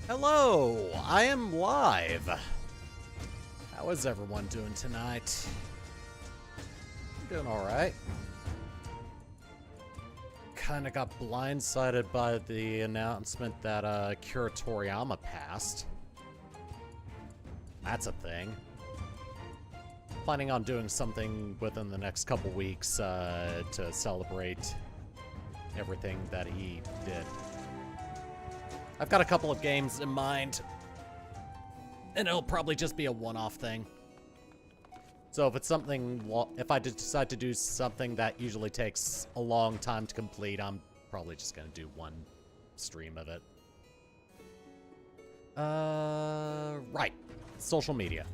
Hello, I am live. How is everyone doing tonight? I'm doing alright. Kinda got blindsided by the announcement that Kira Toriyama passed. That's a thing. Planning on doing something within the next couple weeks to celebrate everything that he did. I've got a couple of games in mind, and it'll probably just be a one-off thing. So if it's something, if I decide to do something that usually takes a long time to complete, I'm probably just gonna do one stream of it. Right. Social media.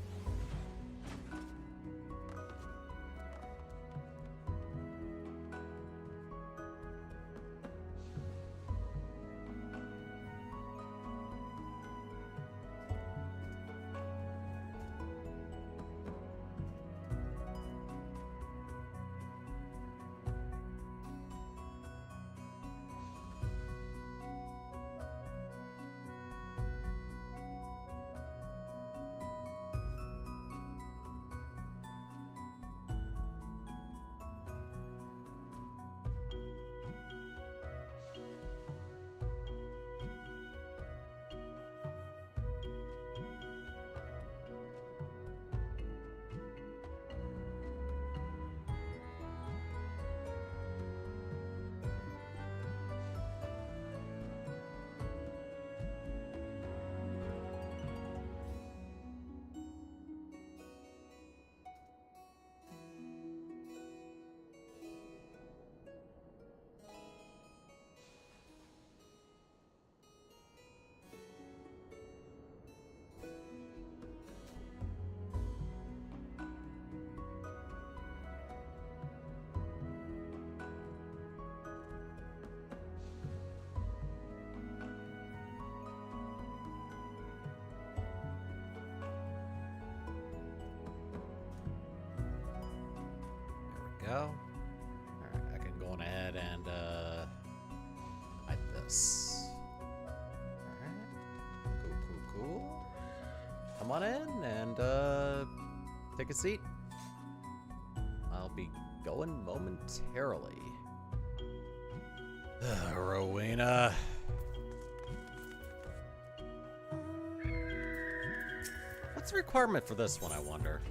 Go. Alright, I can go on ahead and hide this. Alright. Cool. Come on in and take a seat. I'll be going momentarily. Rowena. What's the requirement for this one, I wonder?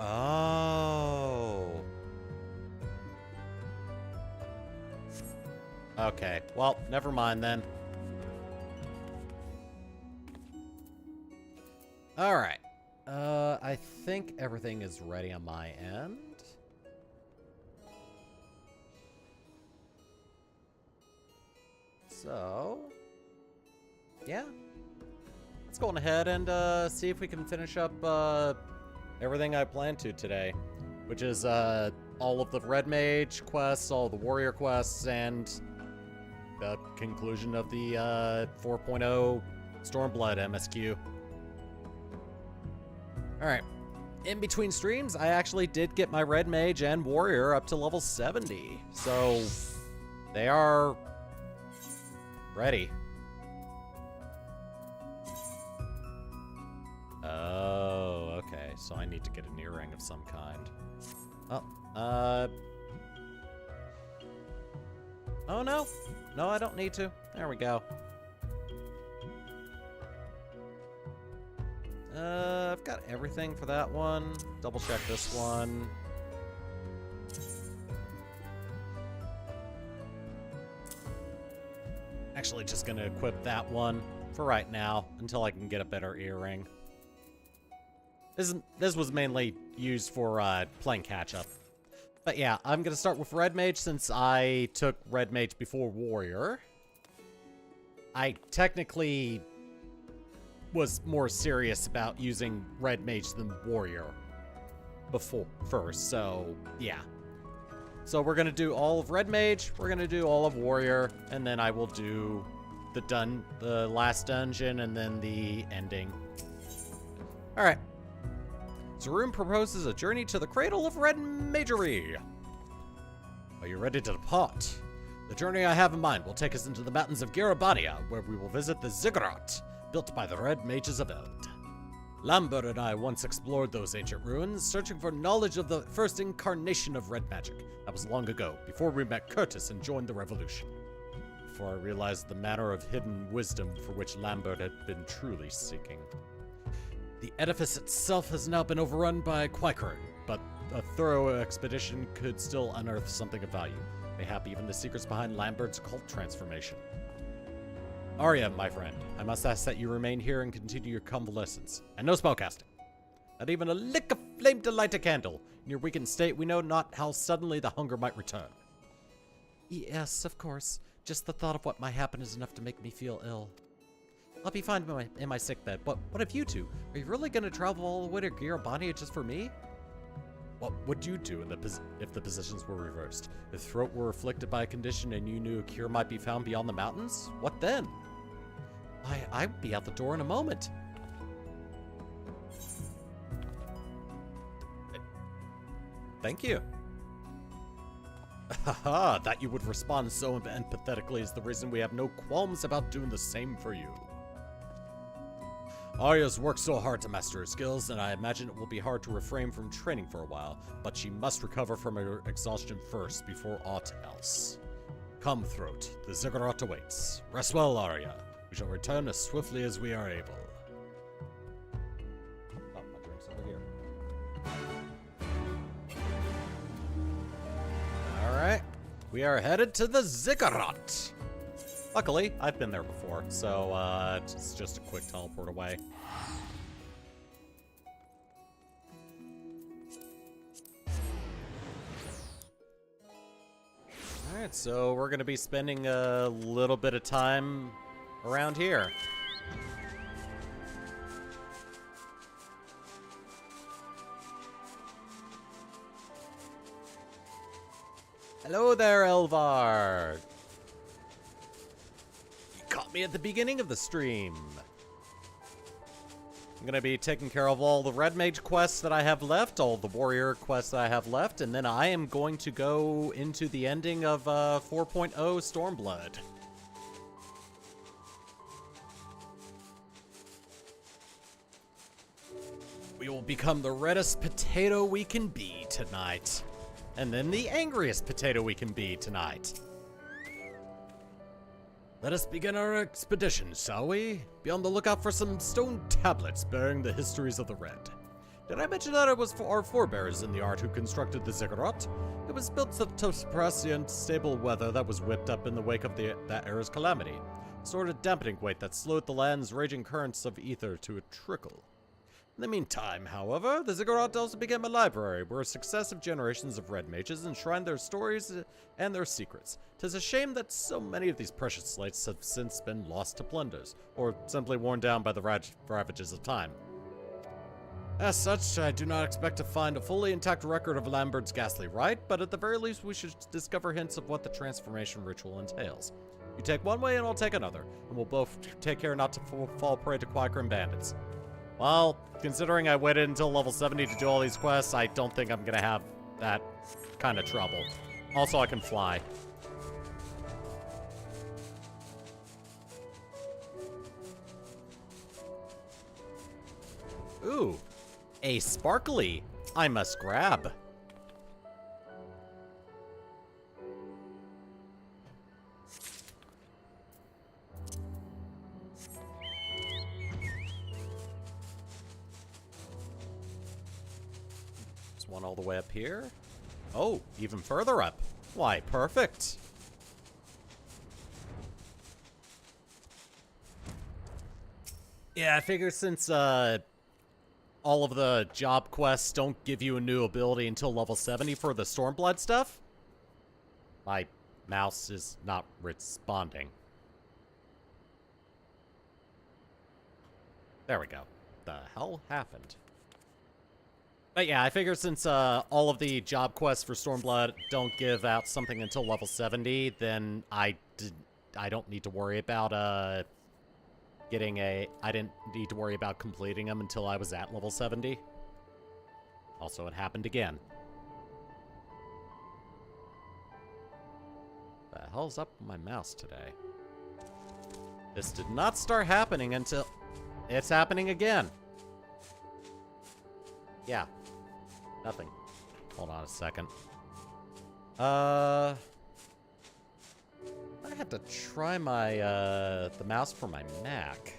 Oh. Okay, well, never mind then. Alright. I think everything is ready on my end. So, yeah. Let's go on ahead and see if we can finish up everything I planned to today, which is all of the Red Mage quests, all the Warrior quests, and the conclusion of the 4.0 Stormblood MSQ. Alright, in between streams, I actually did get my Red Mage and Warrior up to level 70, so they are ready. Oh, okay. So I need to get an earring of some kind. Oh, oh no. No, I don't need to. There we go. I've got everything for that one. Double check this one. Actually, just gonna equip that one for right now until I can get a better earring. This was mainly used for playing catch-up. But yeah, I'm going to start with Red Mage since I took Red Mage before Warrior. I technically was more serious about using Red Mage than Warrior first, so yeah. So we're going to do all of Red Mage, we're going to do all of Warrior, and then I will do the last dungeon and then the ending. Alright. Zaroom proposes a journey to the cradle of Red Magery. Are you ready to depart? The journey I have in mind will take us into the mountains of Girabania, where we will visit the Ziggurat, built by the Red Mages of Eld. Lambert and I once explored those ancient ruins, searching for knowledge of the first incarnation of red magic. That was long ago, before we met Curtis and joined the revolution. Before I realized the manner of hidden wisdom for which Lambert had been truly seeking. The edifice itself has now been overrun by Quikern, but a thorough expedition could still unearth something of value. Mayhap even the secrets behind Lambert's cult transformation. Arya, my friend, I must ask that you remain here and continue your convalescence. And no spellcasting. Not even a lick of flame to light a candle. In your weakened state, we know not how suddenly the hunger might return. Yes, of course. Just the thought of what might happen is enough to make me feel ill. I'll be fine in my sick bed, but what of you two? Are you really going to travel all the way to Girabania just for me? What would you do if the positions were reversed? If throat were afflicted by a condition and you knew a cure might be found beyond the mountains? What then? I'd be out the door in a moment. Thank you. Haha, that you would respond so empathetically is the reason we have no qualms about doing the same for you. Arya's worked so hard to master her skills, and I imagine it will be hard to refrain from training for a while, but she must recover from her exhaustion first before aught else. Come, Throat, the Ziggurat awaits. Rest well, Arya. We shall return as swiftly as we are able. Oh, my drink's over here. Alright, we are headed to the Ziggurat. Luckily, I've been there before, so it's just a quick teleport away. Alright, so we're going to be spending a little bit of time around here. Hello there, Elvar! You caught me at the beginning of the stream. I'm gonna be taking care of all the Red Mage quests that I have left, all the Warrior quests that I have left, and then I am going to go into the ending of 4.0 Stormblood. We will become the reddest potato we can be tonight. And then the angriest potato we can be tonight. Let us begin our expedition, shall we? Be on the lookout for some stone tablets bearing the histories of the Red. Did I mention that it was for our forebears in the art who constructed the Ziggurat? It was built to suppress the unstable weather that was whipped up in the wake of that era's calamity. A sort of dampening weight that slowed the land's raging currents of ether to a trickle. In the meantime, however, the Ziggurat also became a library where successive generations of Red Mages enshrined their stories and their secrets. 'Tis a shame that so many of these precious slates have since been lost to plunders, or simply worn down by the ravages of time. As such, I do not expect to find a fully intact record of Lambert's ghastly rite, but at the very least we should discover hints of what the transformation ritual entails. You take one way and I'll take another, and we'll both take care not to fall prey to Quikern bandits. Well, considering I waited until level 70 to do all these quests, I don't think I'm gonna have that kind of trouble. Also, I can fly. Ooh, a sparkly I must grab. One all the way up here. Oh, even further up. Why, perfect. Yeah, I figure since all of the job quests don't give you a new ability until level 70 for the Stormblood stuff. My mouse is not responding. There we go. The hell happened? But yeah, I figure since all of the job quests for Stormblood don't give out something until level 70, then I don't need to worry about I didn't need to worry about completing them until I was at level 70. Also, it happened again. The hell's up with my mouse today? This did not start happening until... It's happening again. Yeah. Nothing. Hold on a second. I have to try my, the mouse for my Mac.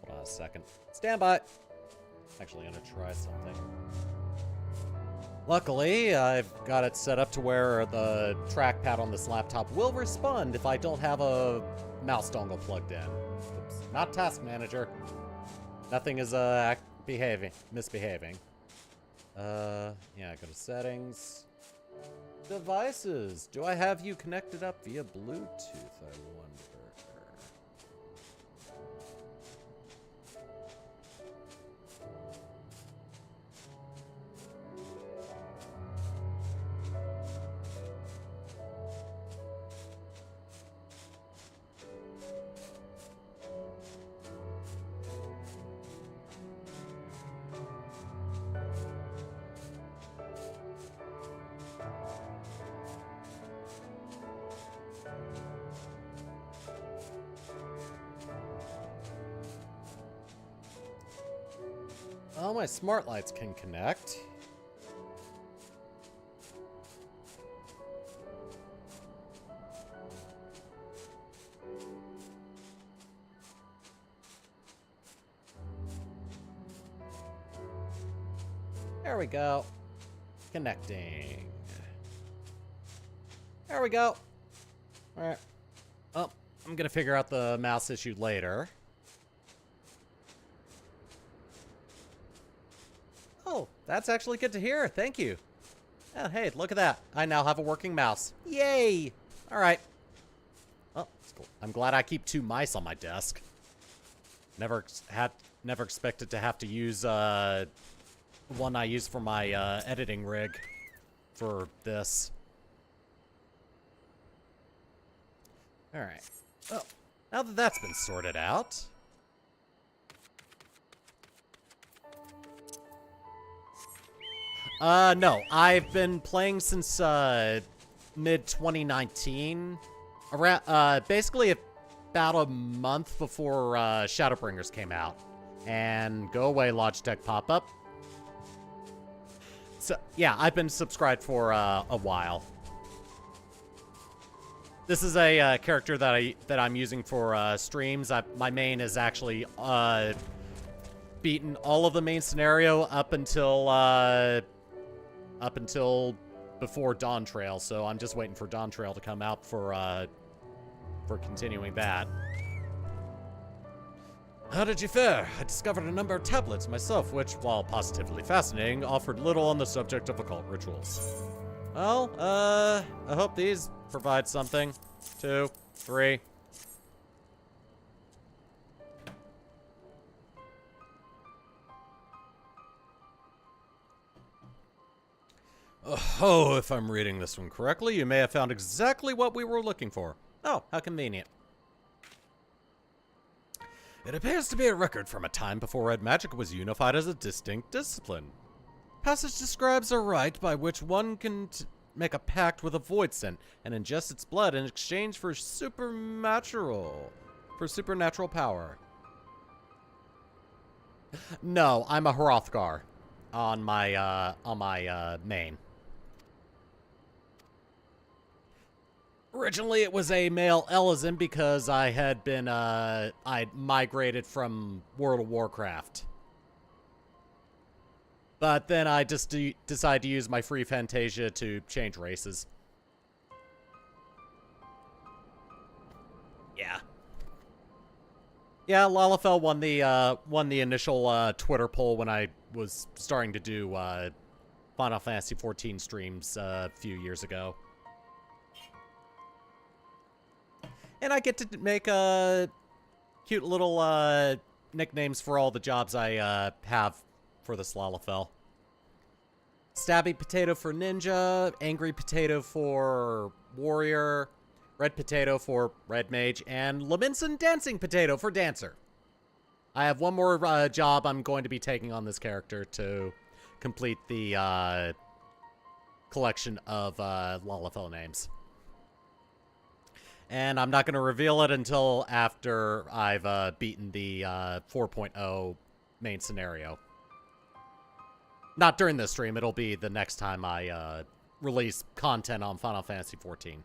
Hold on a second. Stand by. Actually, I'm gonna try something. Luckily, I've got it set up to where the trackpad on this laptop will respond if I don't have a mouse dongle plugged in. Oops. Not Task Manager. Nothing is, misbehaving. Yeah, go to settings. Devices. Do I have you connected up via Bluetooth, I wonder? Oh, my smart lights can connect. There we go. Connecting. There we go. All right. Oh, I'm gonna figure out the mouse issue later. Oh, that's actually good to hear. Thank you. Oh, hey, look at that. I now have a working mouse. Yay! All right. Oh, that's cool. I'm glad I keep 2 mice on my desk. Never expected to have to use one I use for my editing rig for this. All right. Oh, now that that's been sorted out. No, I've been playing since, mid-2019. Around, basically about a month before, Shadowbringers came out. And go away, Logitech pop-up. So, yeah, I've been subscribed for, a while. This is a, character that I'm using for, streams. My main is actually, beaten all of the main scenario up until before Dawn Trail, so I'm just waiting for Dawn Trail to come out for continuing that. How did you fare? I discovered a number of tablets myself, which, while positively fascinating, offered little on the subject of occult rituals. Well, I hope these provide something. 2, 3. Oh, if I'm reading this one correctly, you may have found exactly what we were looking for. Oh, how convenient. It appears to be a record from a time before red magic was unified as a distinct discipline. Passage describes a rite by which one can make a pact with a void scent and ingest its blood in exchange for supernatural power. No, I'm a Hrothgar on my main. Originally, it was a male Elizin because I had been, I'd migrated from World of Warcraft. But then I just decided to use my free Fantasia to change races. Yeah. Yeah, Lalafell won the initial, Twitter poll when I was starting to do, Final Fantasy XIV streams, a few years ago. And I get to make cute little nicknames for all the jobs I have for this Lalafell. Stabby Potato for Ninja, Angry Potato for Warrior, Red Potato for Red Mage, and Laminson Dancing Potato for Dancer. I have one more job I'm going to be taking on this character to complete the collection of Lalafell names. And I'm not going to reveal it until after I've beaten the 4.0 main scenario. Not during this stream, it'll be the next time I release content on Final Fantasy XIV.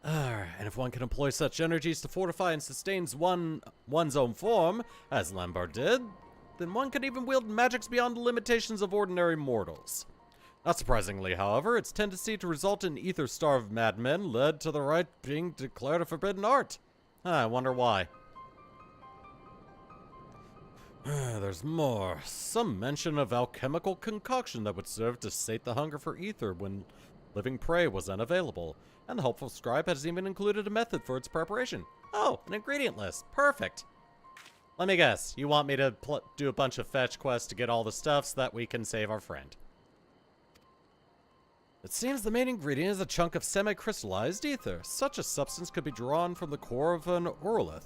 And if one can employ such energies to fortify and sustain one's own form, as Lambert did, then one can even wield magics beyond the limitations of ordinary mortals. Not surprisingly, however, its tendency to result in ether-starved madmen led to the right being declared a forbidden art. I wonder why. There's more. Some mention of alchemical concoction that would serve to sate the hunger for ether when living prey was unavailable. And the helpful scribe has even included a method for its preparation. Oh, an ingredient list. Perfect. Let me guess. You want me to do a bunch of fetch quests to get all the stuff so that we can save our friend. It seems the main ingredient is a chunk of semi-crystallized ether. Such a substance could be drawn from the core of an Urlith.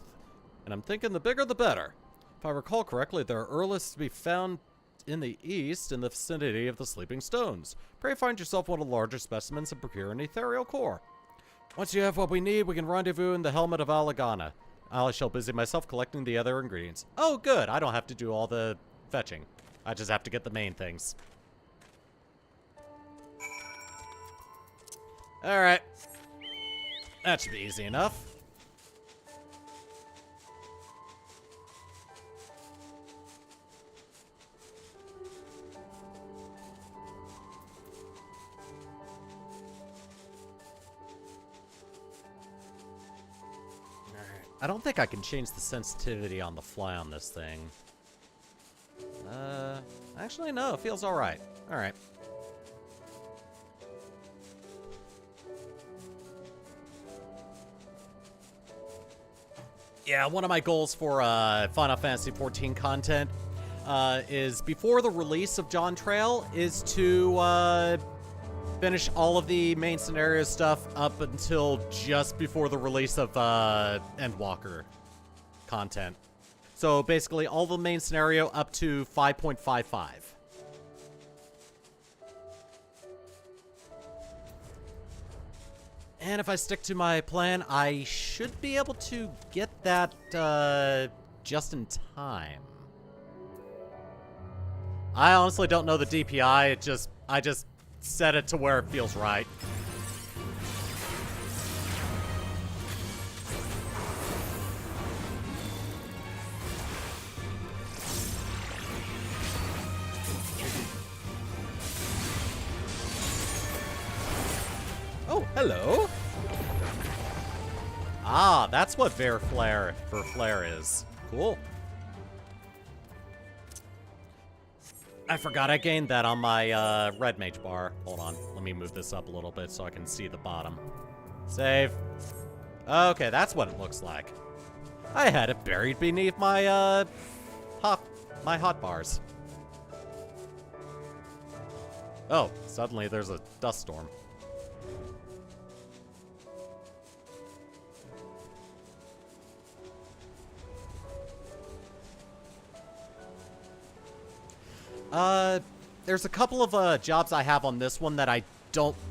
And I'm thinking the bigger the better. If I recall correctly, there are Urliths to be found in the east in the vicinity of the Sleeping Stones. Pray find yourself one of the larger specimens and procure an ethereal core. Once you have what we need, we can rendezvous in the helmet of Alagana. I shall busy myself collecting the other ingredients. Oh, good. I don't have to do all the fetching. I just have to get the main things. Alright. That should be easy enough. I don't think I can change the sensitivity on the fly on this thing. Actually, no, it feels alright. Alright. Yeah, one of my goals for Final Fantasy XIV content is before the release of John Trail is to finish all of the main scenario stuff up until just before the release of Endwalker content. So basically all the main scenario up to 5.55. And if I stick to my plan, I should be able to get that just in time. I honestly don't know the DPI. I just set it to where it feels right. Oh, hello. Ah, that's what Verflare is. Cool. I forgot I gained that on my Red Mage bar. Hold on. Let me move this up a little bit so I can see the bottom. Save. Okay, that's what it looks like. I had it buried beneath my hot bars. Oh, suddenly there's a dust storm. There's a couple of jobs I have on this one that I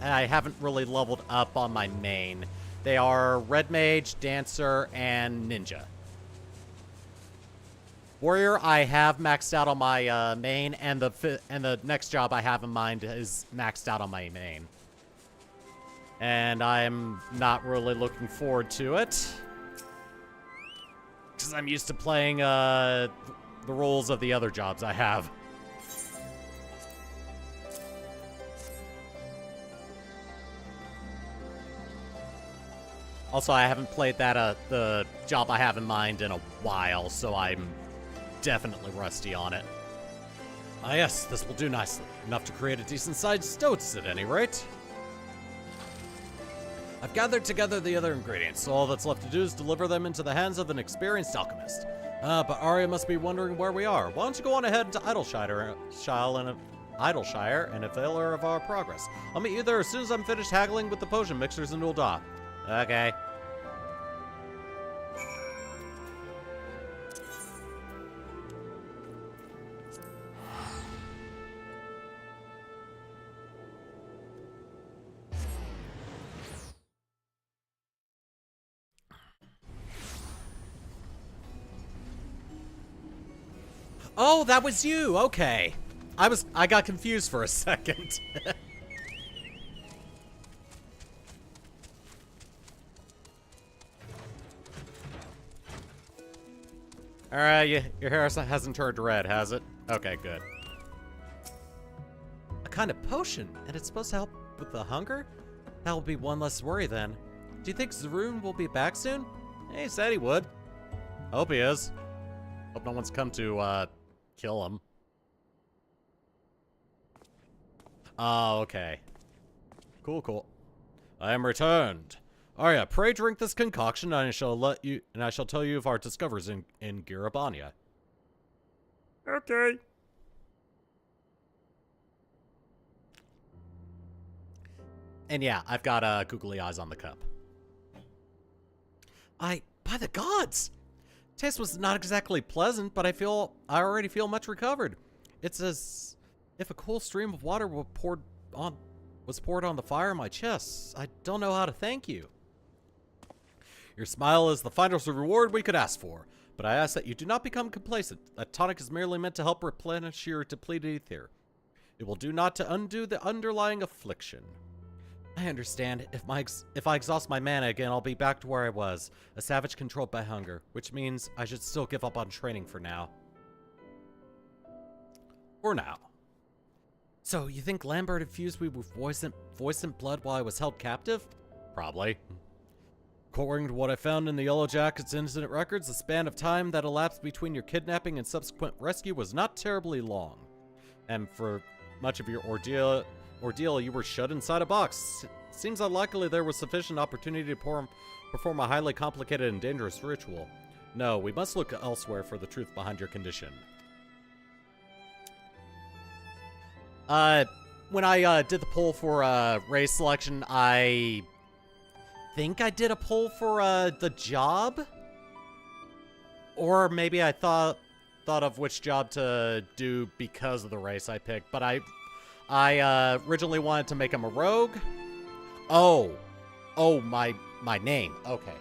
haven't really leveled up on my main. They are Red Mage, Dancer, and Ninja. Warrior I have maxed out on my main, and the next job I have in mind is maxed out on my main. And I'm not really looking forward to it, because I'm used to playing the roles of the other jobs I have. Also, I haven't played the job I have in mind in a while, so I'm definitely rusty on it. Ah yes, this will do nicely. Enough to create a decent-sized stoats at any rate. I've gathered together the other ingredients, so all that's left to do is deliver them into the hands of an experienced alchemist. But Arya must be wondering where we are. Why don't you go on ahead to Idleshire and avail her of our progress. I'll meet you there as soon as I'm finished haggling with the potion mixers in Ul'dah. Okay. Oh, that was you! Okay. I got confused for a second. Alright, your hair hasn't turned red, has it? Okay, good. A kind of potion, and it's supposed to help with the hunger? That will be one less worry then. Do you think Zaroon will be back soon? He said he would. Hope he is. Hope no one's come to, kill him. Oh, okay. Cool, cool. I am returned. Arya, pray drink this concoction, and I shall tell you of our discoveries in Girabania. Okay. And yeah, I've got googly eyes on the cup. By the gods! Taste was not exactly pleasant, but I already feel much recovered. It's as if a cool stream of water was poured on the fire in my chest. I don't know how to thank you. Your smile is the finest reward we could ask for, but I ask that you do not become complacent. That tonic is merely meant to help replenish your depleted ether. It will do not to undo the underlying affliction. I understand. If I exhaust my mana again, I'll be back to where I was, a savage controlled by hunger, which means I should still give up on training for now. For now. So, you think Lambert infused me with voicent blood while I was held captive? Probably. According to what I found in the Yellow Jacket's incident records, the span of time that elapsed between your kidnapping and subsequent rescue was not terribly long. And for much of your ordeal, you were shut inside a box. Seems unlikely there was sufficient opportunity to perform a highly complicated and dangerous ritual. No, we must look elsewhere for the truth behind your condition. When I did the poll for race selection, I think I did a poll for the job, or maybe I thought of which job to do because of the race I picked. But I originally wanted to make him a rogue. Oh, my name. Okay.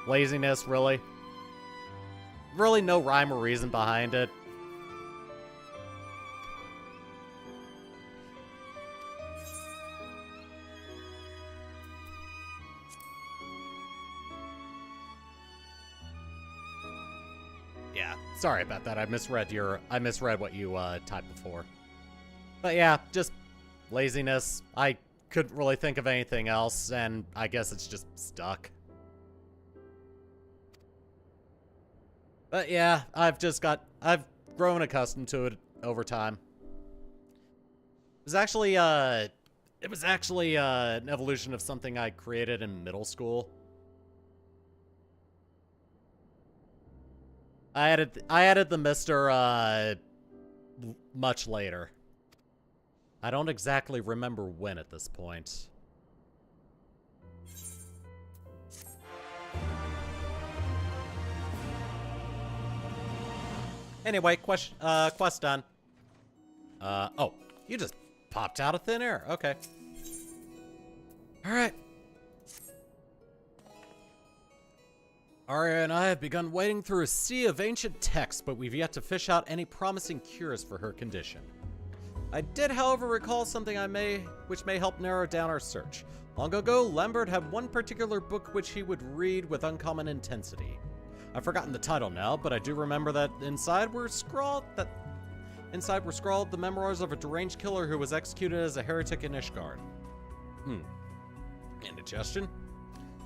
Laziness, really. Really, no rhyme or reason behind it. Yeah, sorry about that. I misread what you typed before. But yeah, just laziness. I couldn't really think of anything else, and I guess it's just stuck. But yeah, I've grown accustomed to it over time. It was actually an evolution of something I created in middle school. I added the Mr. Much later. I don't exactly remember when at this point. Anyway, quest done. Oh, you just popped out of thin air. Okay. Alright. Arya and I have begun wading through a sea of ancient texts, but we've yet to fish out any promising cures for her condition. I did, however, recall something which may help narrow down our search. Long ago, Lambert had one particular book which he would read with uncommon intensity. I've forgotten the title now, but I do remember that inside were scrawled the memoirs of a deranged killer who was executed as a heretic in Ishgard. Indigestion?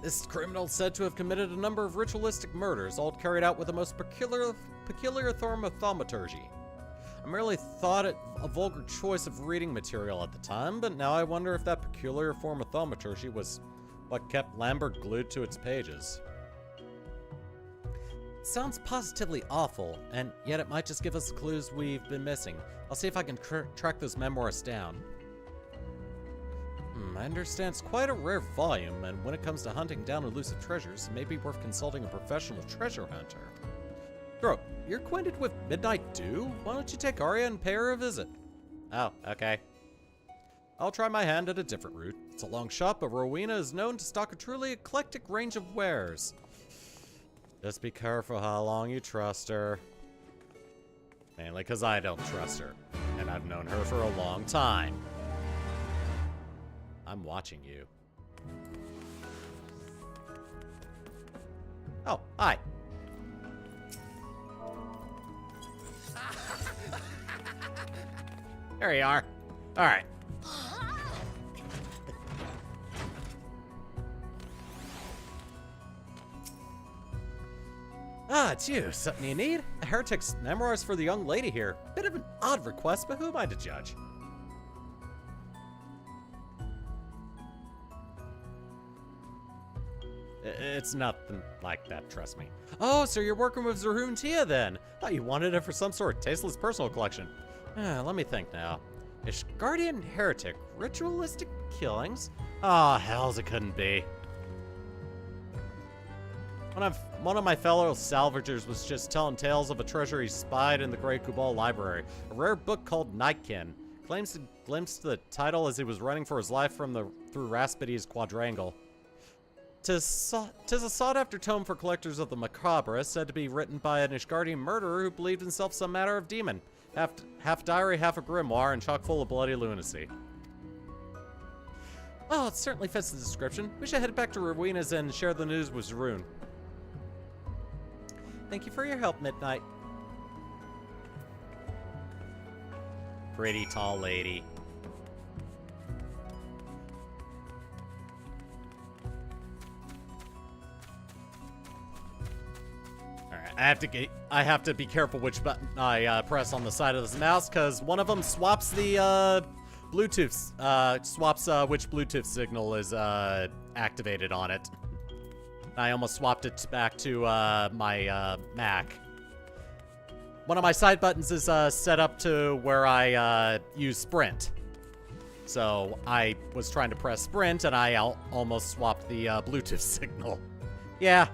This criminal is said to have committed a number of ritualistic murders, all carried out with the most peculiar form of thaumaturgy. I merely thought it a vulgar choice of reading material at the time, but now I wonder if that peculiar form of thaumaturgy was what kept Lambert glued to its pages. It sounds positively awful, and yet it might just give us the clues we've been missing. I'll see if I can track those memoirs down. I understand it's quite a rare volume, and when it comes to hunting down elusive treasures, it may be worth consulting a professional treasure hunter. Bro, you're acquainted with Midnight Dew? Why don't you take Arya and pay her a visit? Oh, okay. I'll try my hand at a different route. It's a long shot, but Rowena is known to stock a truly eclectic range of wares. Just be careful how long you trust her. Mainly because I don't trust her. And I've known her for a long time. I'm watching you. Oh, hi. There you are. All right. Ah, it's you. Something you need? A heretic's memoirs for the young lady here. Bit of an odd request, but who am I to judge? It's nothing like that, trust me. Oh, so you're working with Zerhun Tia then? Thought you wanted it for some sort of tasteless personal collection. Let me think now. Ishgardian heretic, ritualistic killings? Ah, hells it couldn't be. One of my fellow salvagers was just telling tales of a treasure he spied in the Great Kubal Library. A rare book called Nightkin. Claims to glimpse the title as he was running for his life through Raspidy's quadrangle. Tis a sought-after tome for collectors of the macabre, said to be written by an Ishgardian murderer who believed himself some matter of demon. Half diary, half a grimoire, and chock full of bloody lunacy. Well, it certainly fits the description. We should head back to Rowena's and share the news with Zerhun. Thank you for your help, Midnight. Pretty tall lady. Alright, I have to be careful which button I press on the side of this mouse, because one of them swaps the Bluetooth, swaps which Bluetooth signal is activated on it. I almost swapped it back to my Mac. One of my side buttons is set up to where I use Sprint. So I was trying to press Sprint and I almost swapped the Bluetooth signal. Yeah.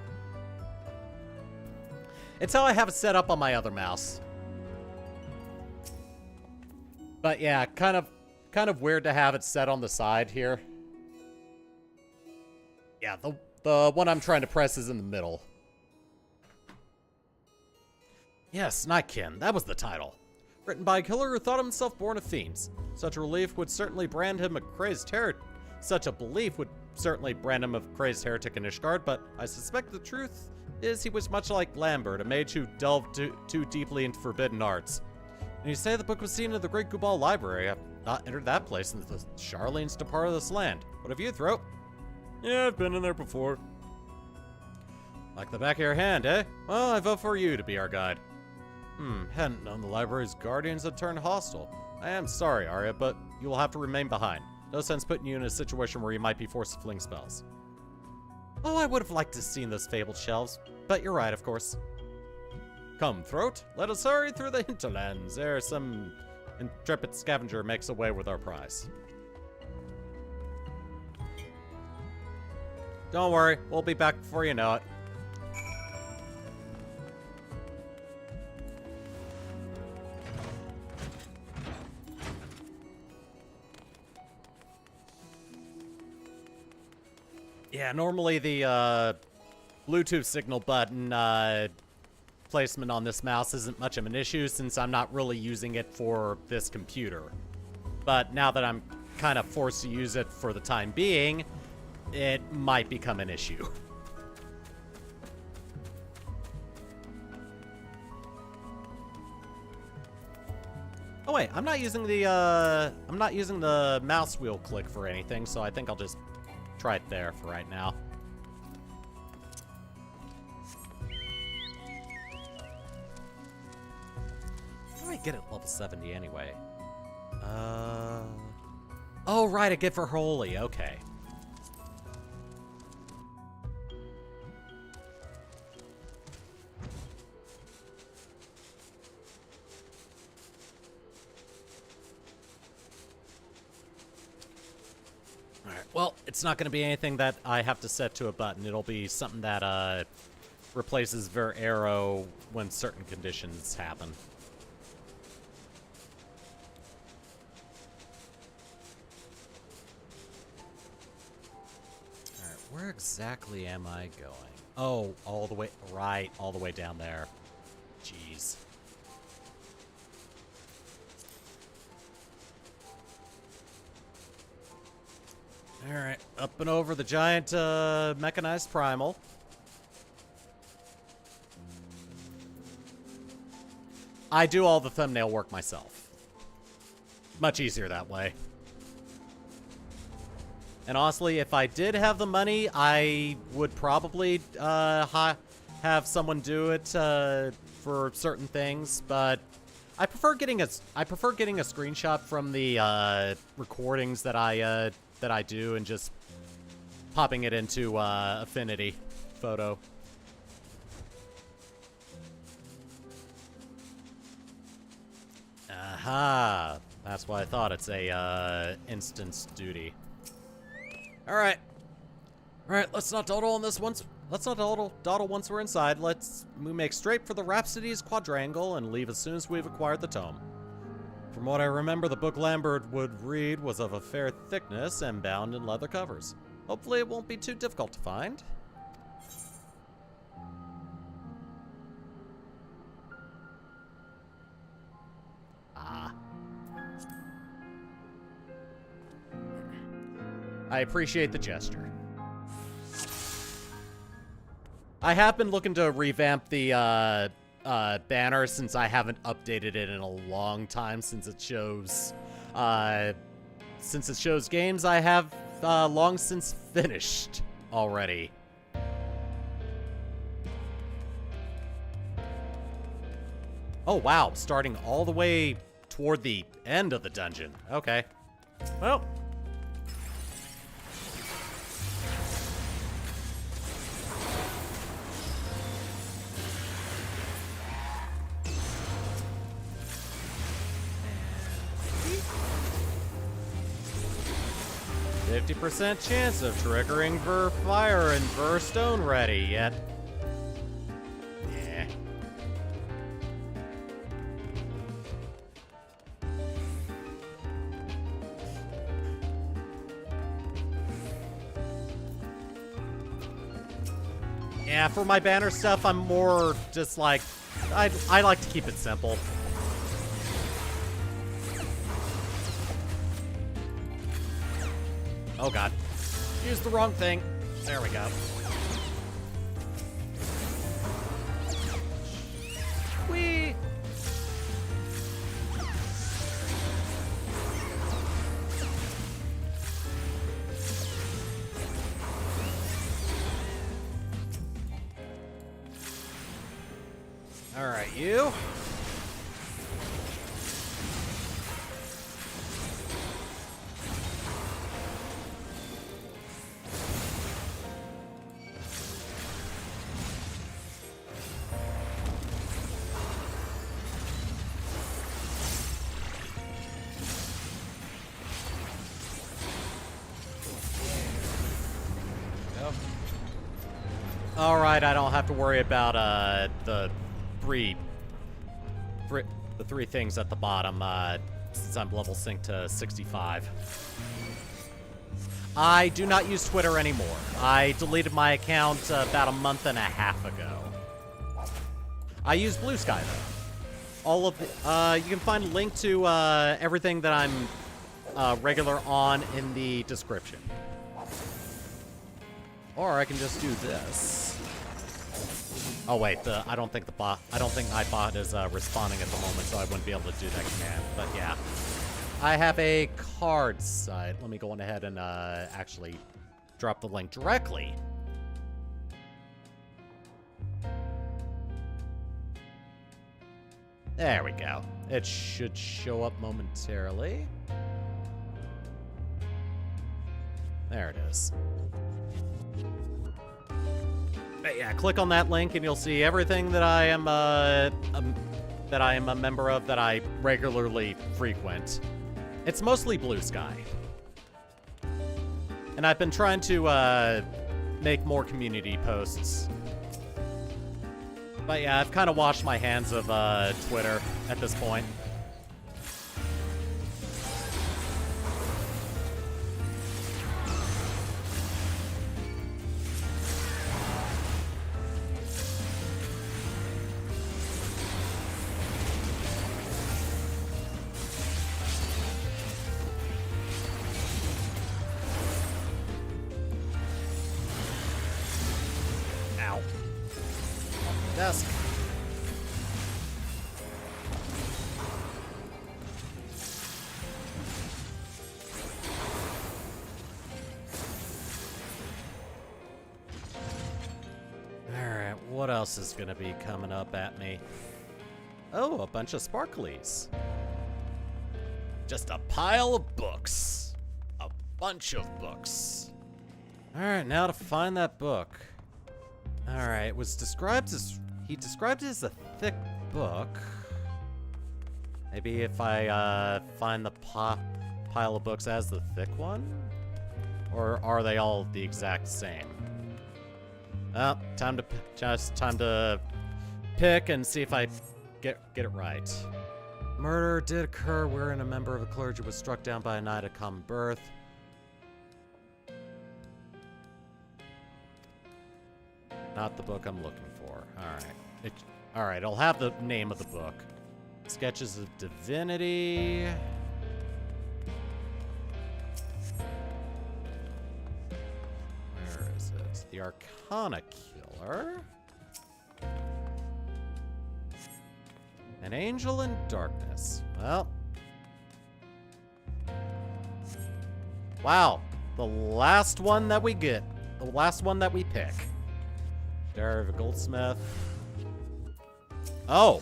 It's how I have it set up on my other mouse. But yeah, kind of weird to have it set on the side here. Yeah, the one I'm trying to press is in the middle. Yes, Nightkin, that was the title. Written by a killer who thought himself born of fiends. Such a belief would certainly brand him a crazed heretic. Such a belief would certainly brand him a crazed heretic in Ishgard, but I suspect the truth is he was much like Lambert, a mage who delved too deeply into forbidden arts. And you say the book was seen in the Great Kubal Library. I've not entered that place since the Charlene's departed this land. What have you, Throat? Yeah, I've been in there before. Like the back of your hand, eh? Well, I vote for you to be our guide. Hadn't known the library's guardians had turned hostile. I am sorry, Arya, but you will have to remain behind. No sense putting you in a situation where you might be forced to fling spells. Oh, I would have liked to have seen those fabled shelves, but you're right, of course. Come, Throat, let us hurry through the hinterlands ere some intrepid scavenger makes away with our prize. Don't worry, we'll be back before you know it. Yeah, normally the Bluetooth signal button placement on this mouse isn't much of an issue since I'm not really using it for this computer. But now that I'm kind of forced to use it for the time being, it might become an issue. Oh wait, I'm not using the mouse wheel click for anything, so I think I'll just try it there for right now. How do I get it level 70 anyway? Oh right, I get for holy, okay. Well, it's not going to be anything that I have to set to a button. It'll be something that replaces Ver Arrow when certain conditions happen. Alright, where exactly am I going? Oh, all the way, right, all the way down there. Jeez. Alright, up and over the giant mechanized primal. I do all the thumbnail work myself. Much easier that way. And honestly, if I did have the money, I would probably have someone do it for certain things, but I prefer getting a screenshot from the recordings that I do and just popping it into Affinity Photo. Aha! That's why I thought it's a instance duty. All right, let's not dawdle on this once. Let's not dawdle once we're inside. We make straight for the Rhapsody's quadrangle and leave as soon as we've acquired the tome. From what I remember, the book Lambert would read was of a fair thickness and bound in leather covers. Hopefully it won't be too difficult to find. I appreciate the gesture. I have been looking to revamp the banner since I haven't updated it in a long time, since it shows games I have long since finished already. Oh wow, starting all the way toward the end of the dungeon. Okay. Well. %, chance of triggering fire and stone ready yet. Yeah. Yeah, for my banner stuff, I'm more just like, I like to keep it simple. Oh god. Used the wrong thing. There we go. Whee! Alright, you. Alright, I don't have to worry about the three things at the bottom since I'm level synced to 65. I do not use Twitter anymore. I deleted my account about a month and a half ago. I use Blue Sky though. All of you can find a link to everything that I'm regular on in the description. Or I can just do this. Oh wait, I don't think iBot is responding at the moment, so I wouldn't be able to do that command. But yeah, I have a card site. Let me go on ahead and actually drop the link directly. There we go. It should show up momentarily. There it is. But yeah, click on that link and you'll see everything that I am a member of, that I regularly frequent. It's mostly Blue Sky. And I've been trying to make more community posts. But yeah, I've kind of washed my hands of Twitter at this point. else is gonna be coming up at me? Oh, a bunch of sparklies. Just a pile of books. A bunch of books. Alright, now to find that book. Alright, it was described as... He described it as a thick book. Maybe if I find the pile of books as the thick one? Or are they all the exact same? Oh, time to pick and see if I get it right. Murder did occur wherein a member of the clergy was struck down by a knight of common birth. Not the book I'm looking for. Alright. Alright, I'll have the name of the book. Sketches of Divinity. Where is it? The Arcana Killer. An Angel in Darkness. Well. Wow. The last one that we get. The last one that we pick. Diary of a Goldsmith. Oh.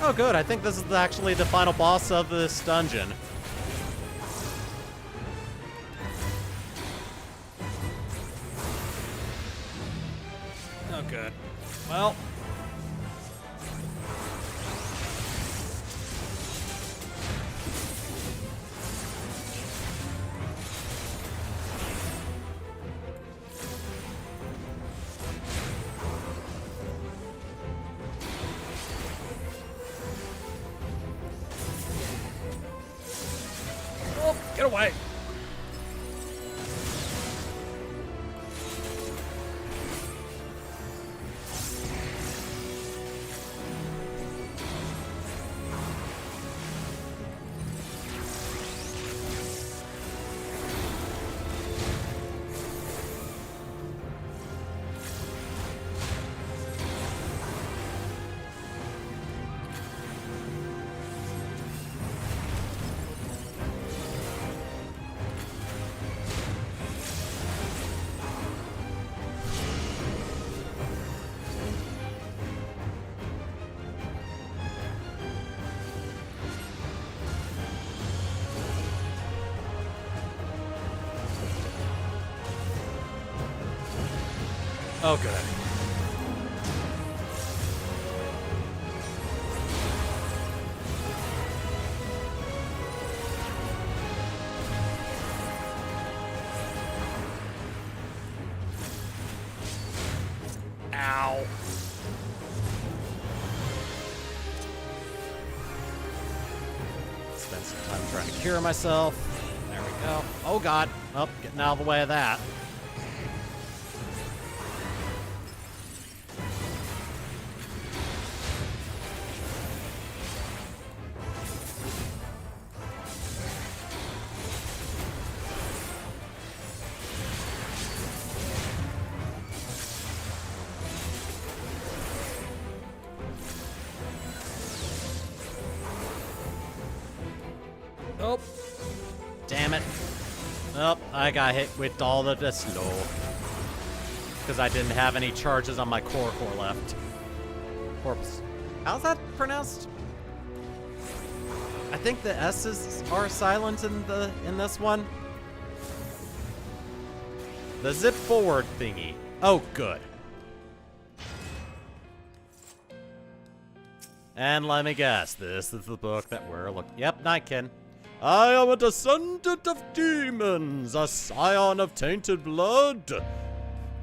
Oh, good. I think this is actually the final boss of this dungeon. Oh, good. Well. Oh, get away. Oh, good. Ow. Spend some time trying to cure myself. There we go. Oh, God. Oh, getting out of the way of that. Oh, damn it. Oh, I got hit with all of the slow. Because I didn't have any charges on my core left. Corpse. How's that pronounced? I think the S's are silent in this one. The zip forward thingy. Oh, good. And let me guess, this is the book that we're looking. Yep, Nightkin. I am a descendant of demons, a scion of tainted blood.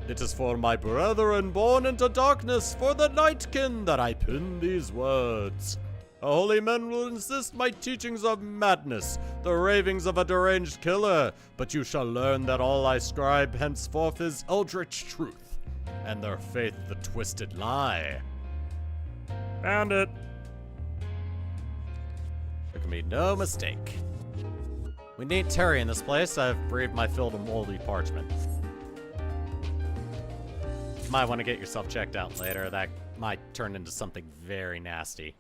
It is for my brethren born into darkness, for the Nightkin, that I pen these words. A holy man will insist my teachings of madness, the ravings of a deranged killer, but you shall learn that all I scribe henceforth is eldritch truth, and their faith the twisted lie. Found it. There can be no mistake. We need Terry in this place. I've breathed my fill of moldy parchment. Might want to get yourself checked out later. That might turn into something very nasty.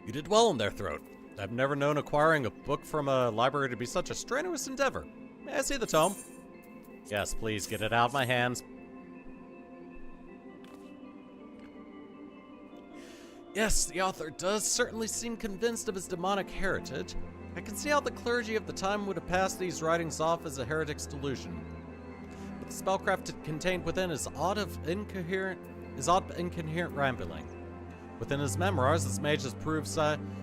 You did well in their throat. I've never known acquiring a book from a library to be such a strenuous endeavor. May I see the tome? Yes, please, get it out of my hands. Yes, the author does certainly seem convinced of his demonic heritage. I can see how the clergy of the time would have passed these writings off as a heretic's delusion. But the spellcraft contained within is odd incoherent rambling. Within his memoirs, this mage has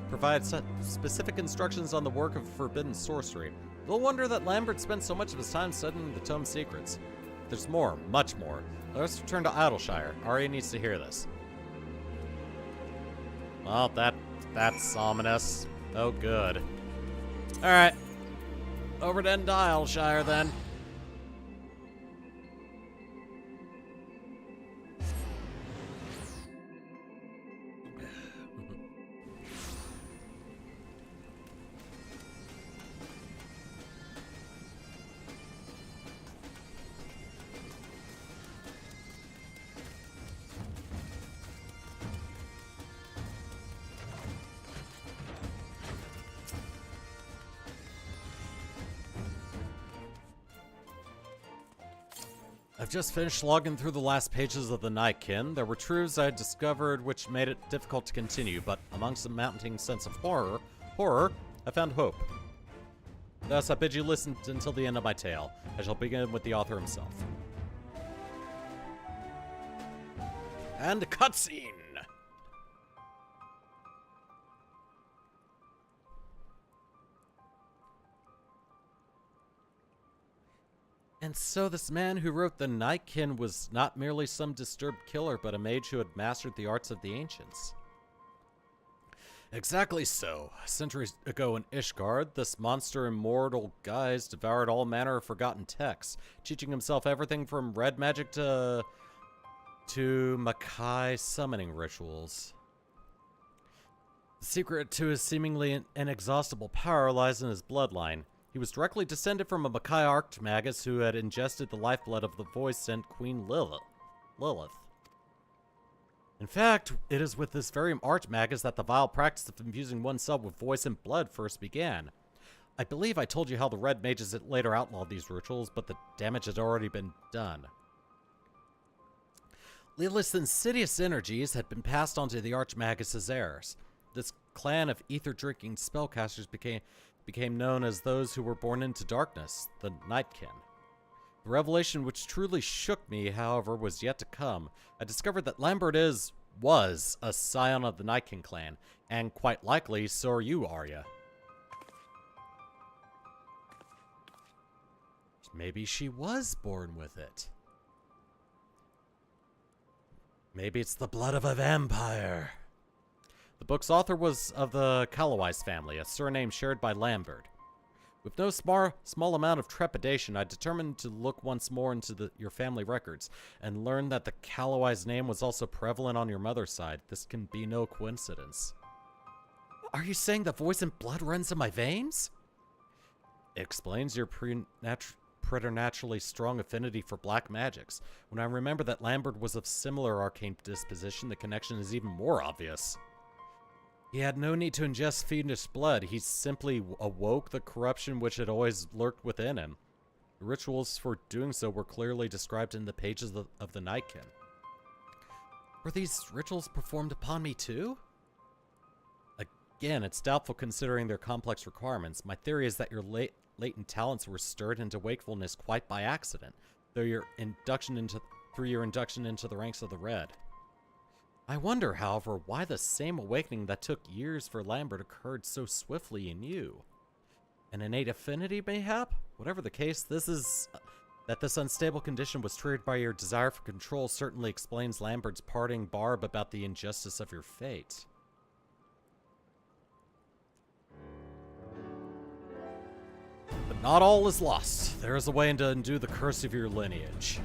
provided specific instructions on the work of forbidden sorcery. Little wonder that Lambert spent so much of his time studying the tome's secrets. There's more, much more. Let's return to Idleshire. Arya needs to hear this. Well, that's ominous. Oh, good. Alright. Over to Idleshire, then. I've just finished logging through the last pages of the Nightkin. There were truths I had discovered which made it difficult to continue, but amongst the mounting sense of horror, I found hope. Thus, I bid you listen until the end of my tale. I shall begin with the author himself. And a cutscene! And so this man who wrote the Nightkin was not merely some disturbed killer, but a mage who had mastered the arts of the ancients. Exactly so. Centuries ago in Ishgard, this monster in mortal guise devoured all manner of forgotten texts, teaching himself everything from red magic to Makai summoning rituals. The secret to his seemingly inexhaustible power lies in his bloodline. He was directly descended from a Makai Archmagus who had ingested the lifeblood of the voice-sent Queen Lilith. In fact, it is with this very Archmagus that the vile practice of infusing oneself with voice and blood first began. I believe I told you how the Red Mages had later outlawed these rituals, but the damage had already been done. Lilith's insidious energies had been passed on to the Archmagus' heirs. This clan of ether-drinking spellcasters became known as those who were born into darkness, the Nightkin. The revelation which truly shook me, however, was yet to come. I discovered that Lambert was a scion of the Nightkin clan, and quite likely so are you, Arya. Maybe she was born with it. Maybe it's the blood of a vampire. The book's author was of the Callowise family, a surname shared by Lambert. With no small amount of trepidation, I determined to look once more into your family records, and learned that the Callowise name was also prevalent on your mother's side. This can be no coincidence. Are you saying that voice and blood runs in my veins? It explains your preternaturally strong affinity for black magics. When I remember that Lambert was of similar arcane disposition, the connection is even more obvious. He had no need to ingest fiendish blood. He simply awoke the corruption which had always lurked within him. The rituals for doing so were clearly described in the pages of the Nightkin. Were these rituals performed upon me too? Again, it's doubtful considering their complex requirements. My theory is that your latent talents were stirred into wakefulness quite by accident, through your induction into the ranks of the Red. I wonder, however, why the same awakening that took years for Lambert occurred so swiftly in you. An innate affinity, mayhap? Whatever the case, this unstable condition was triggered by your desire for control certainly explains Lambert's parting barb about the injustice of your fate. But not all is lost. There is a way to undo the curse of your lineage.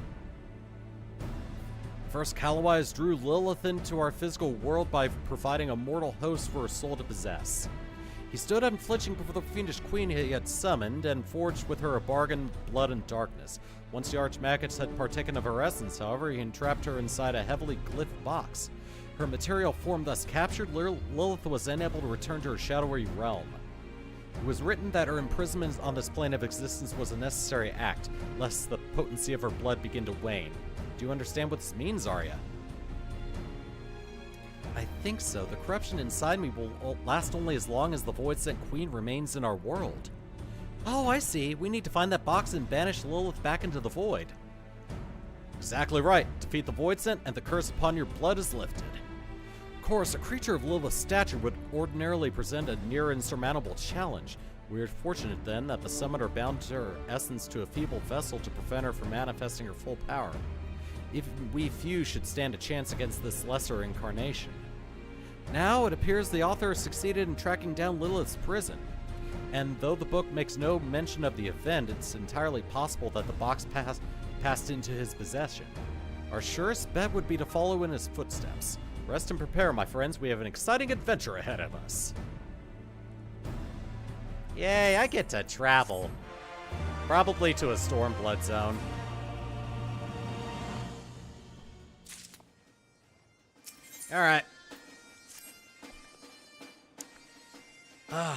First, Callowise drew Lilith into our physical world by providing a mortal host for her soul to possess. He stood unflinching before the fiendish queen he had summoned, and forged with her a bargain, blood and darkness. Once the Archmagus had partaken of her essence, however, he entrapped her inside a heavily glyphed box. Her material form thus captured, Lilith was unable to return to her shadowy realm. It was written that her imprisonment on this plane of existence was a necessary act, lest the potency of her blood begin to wane. Do you understand what this means, Arya? I think so. The corruption inside me will last only as long as the Void-Sent Queen remains in our world. Oh, I see. We need to find that box and banish Lilith back into the Void. Exactly right. Defeat the Void-Sent and the curse upon your blood is lifted. Of course, a creature of Lilith's stature would ordinarily present a near insurmountable challenge. We are fortunate then that the summoner bound her essence to a feeble vessel to prevent her from manifesting her full power. Even we few should stand a chance against this lesser incarnation. Now it appears the author has succeeded in tracking down Lilith's prison. And though the book makes no mention of the event, it's entirely possible that the box passed into his possession. Our surest bet would be to follow in his footsteps. Rest and prepare, my friends. We have an exciting adventure ahead of us. Yay, I get to travel. Probably to a Stormblood zone. Alright.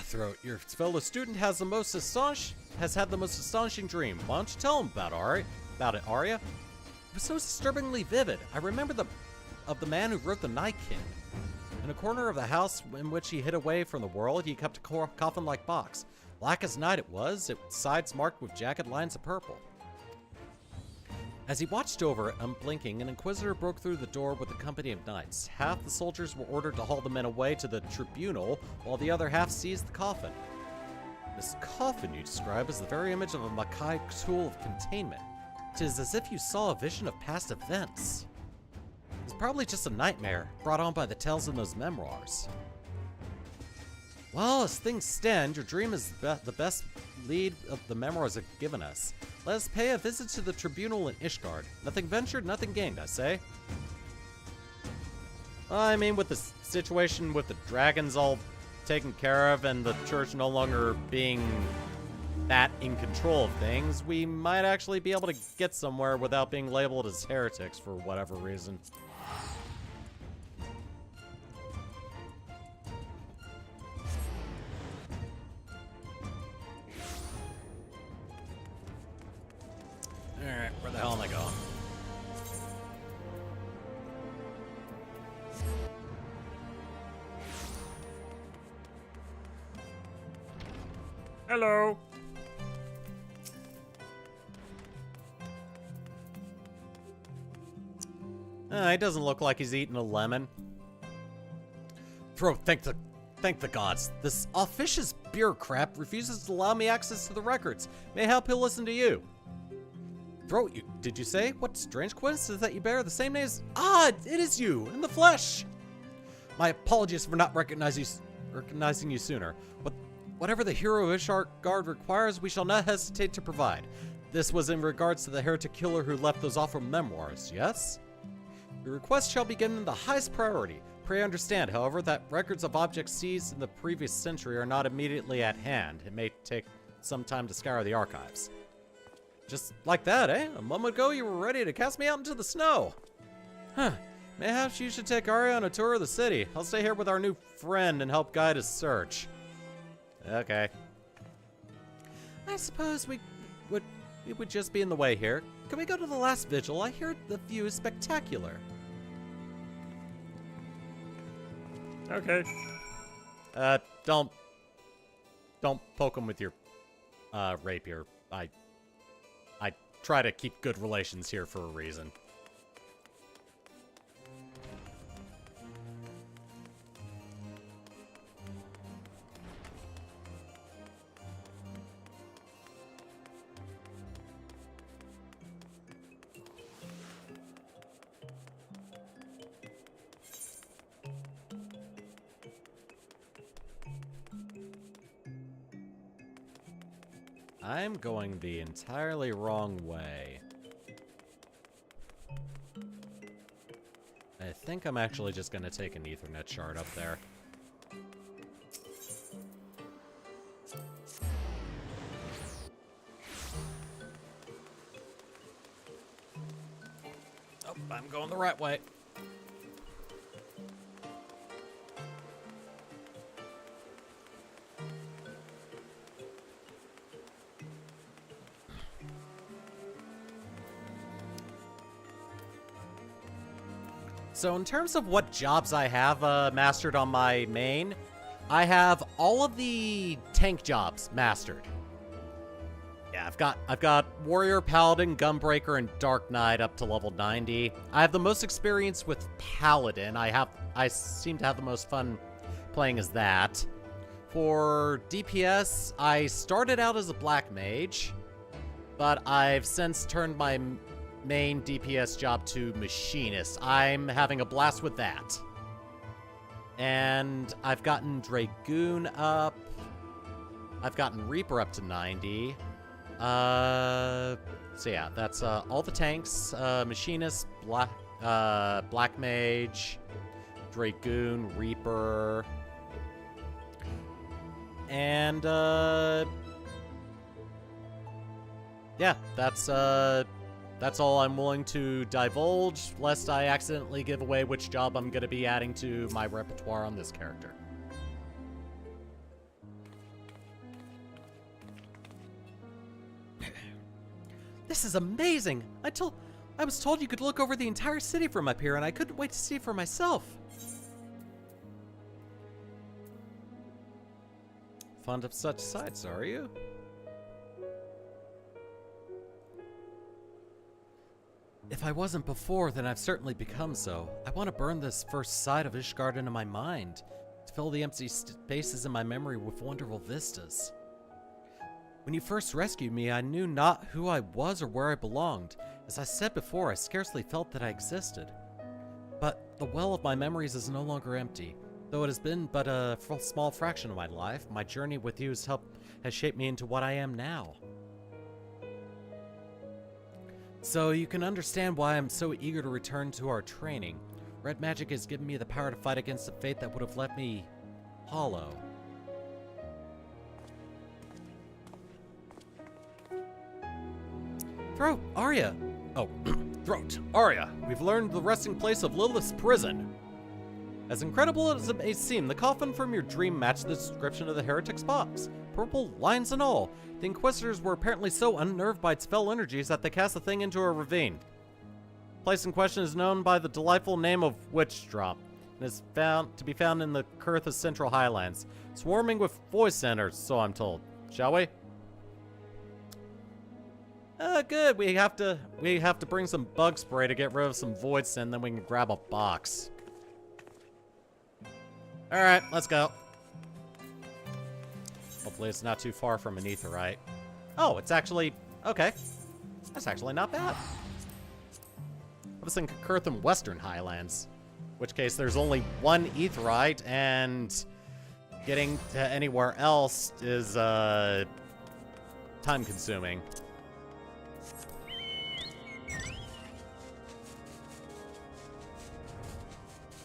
Throat. Your fellow student has had the most astonishing dream. Why don't you tell him about it, Arya? It was so disturbingly vivid. I remember of the man who wrote the Night King. In a corner of the house in which he hid away from the world, he kept a coffin-like box. Black as night it was, its sides marked with jagged lines of purple. As he watched over it, unblinking, an inquisitor broke through the door with a company of knights. Half the soldiers were ordered to haul the men away to the tribunal, while the other half seized the coffin. This coffin you describe is the very image of a Makai tool of containment. It is as if you saw a vision of past events. It's probably just a nightmare, brought on by the tales in those memoirs. Well, as things stand, your dream is the best lead of the memoirs have given us. Let us pay a visit to the tribunal in Ishgard. Nothing ventured, nothing gained, I say. Well, I mean, with the situation with the dragons all taken care of and the church no longer being that in control of things, we might actually be able to get somewhere without being labeled as heretics for whatever reason. Alright, where the hell am I going? Hello! He doesn't look like he's eating a lemon. Throat, thank the gods. This officious bureaucrat refuses to allow me access to the records. Mayhap he'll listen to you. Throat, did you say? What strange coincidence that you bear the same name as... Ah, it is you, in the flesh! My apologies for not recognizing you sooner. But whatever the hero of Ishgard requires, we shall not hesitate to provide. This was in regards to the heretic killer who left those awful memoirs, yes? Your request shall be given the highest priority. Pray understand, however, that records of objects seized in the previous century are not immediately at hand. It may take some time to scour the archives. Just like that, eh? A moment ago you were ready to cast me out into the snow. Huh. Mayhaps you should take Arya on a tour of the city. I'll stay here with our new friend and help guide his search. Okay. I suppose it would just be in the way here. Can we go to the last vigil? I hear the view is spectacular. Okay. Don't poke him with your rapier. I try to keep good relations here for a reason. I'm going the entirely wrong way. I think I'm actually just going to take an Ethernet shard up there. Oh, I'm going the right way. So in terms of what jobs I have mastered on my main, I have all of the tank jobs mastered. Yeah, I've got Warrior, Paladin, Gunbreaker, and Dark Knight up to level 90. I have the most experience with Paladin. I seem to have the most fun playing as that. For DPS, I started out as a Black Mage, but I've since turned my main DPS job to Machinist. I'm having a blast with that. And I've gotten Dragoon up. I've gotten Reaper up to 90. So yeah, that's all the tanks. Machinist, Black Mage, Dragoon, Reaper. And yeah, that's all I'm willing to divulge, lest I accidentally give away which job I'm going to be adding to my repertoire on this character. This is amazing! I was told you could look over the entire city from up here, and I couldn't wait to see it for myself. Fond of such sights, are you? If I wasn't before, then I've certainly become so. I want to burn this first sight of Ishgard into my mind, to fill the empty spaces in my memory with wonderful vistas. When you first rescued me, I knew not who I was or where I belonged. As I said before, I scarcely felt that I existed. But the well of my memories is no longer empty. Though it has been but a small fraction of my life, my journey with you has shaped me into what I am now. So you can understand why I'm so eager to return to our training. Red magic has given me the power to fight against a fate that would have left me hollow. Throat, Arya! Oh, Throat, Arya! We've learned the resting place of Lilith's prison. As incredible as it may seem, the coffin from your dream matched the description of the heretic's box. Purple lines and all. The Inquisitors were apparently so unnerved by its fell energies that they cast the thing into a ravine. The place in question is known by the delightful name of Witch Drop, and is to be found in the Kurtha's Central Highlands, swarming with voice centers, so I'm told. Shall we? Good. We have to bring some bug spray to get rid of some void scent, then we can grab a box. Alright, let's go. Hopefully it's not too far from an aetherite. Oh, it's actually... okay. That's actually not bad. I was thinking Kurtham Western Highlands. In which case there's only one aetherite, and getting to anywhere else is, time-consuming.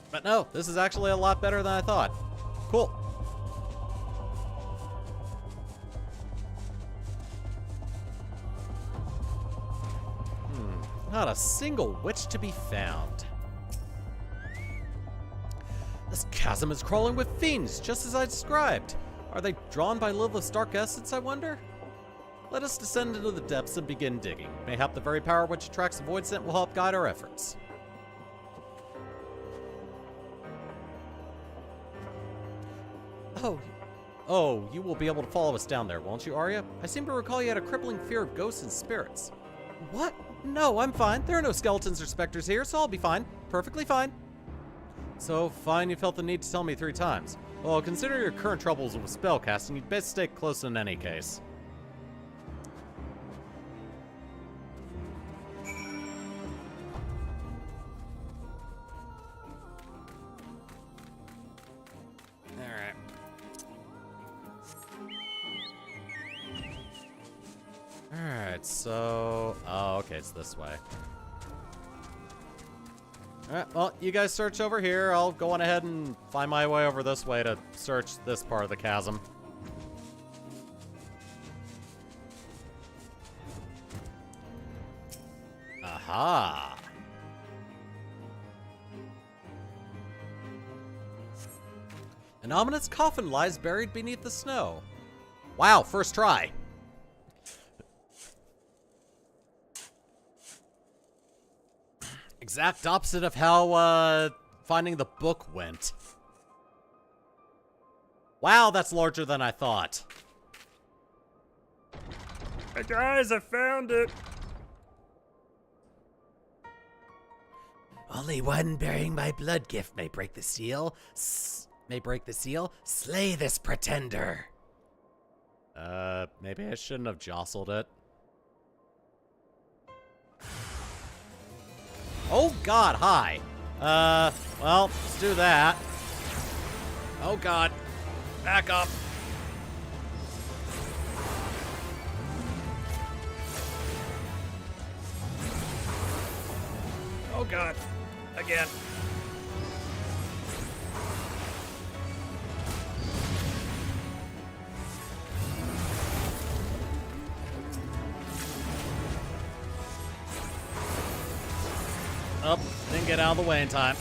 But no, this is actually a lot better than I thought. Cool. Not a single witch to be found. This chasm is crawling with fiends, just as I described. Are they drawn by Lilith's dark essence, I wonder? Let us descend into the depths and begin digging. Mayhap the very power which attracts the void scent will help guide our efforts. Oh, you will be able to follow us down there, won't you, Arya? I seem to recall you had a crippling fear of ghosts and spirits. What? No, I'm fine. There are no skeletons or specters here, so I'll be fine. Perfectly fine. So fine you felt the need to tell me 3 times. Well, consider your current troubles with spellcasting, you'd best stay close in any case. Alright, so... oh, okay, it's this way. Alright, well, you guys search over here. I'll go on ahead and find my way over this way to search this part of the chasm. Aha! An ominous coffin lies buried beneath the snow. Wow, first try. Exact opposite of how, finding the book went. Wow, that's larger than I thought. Hey guys, I found it! Only one bearing my blood gift may break the seal. Slay this pretender. Maybe I shouldn't have jostled it. Oh god, hi. Well, let's do that. Oh god. Back up. Oh god. Again. Oh, didn't get out of the way in time.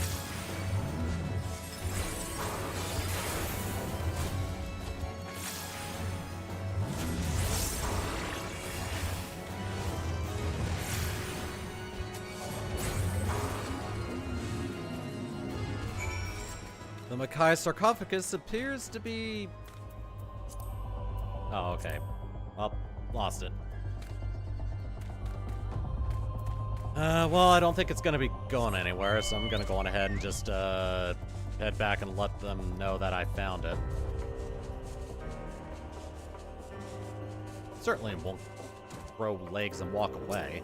The Mackay sarcophagus appears to be... Oh, okay. Well, lost it. Well, I don't think it's gonna be going anywhere, so I'm gonna go on ahead and just, head back and let them know that I found it. Certainly won't throw legs and walk away.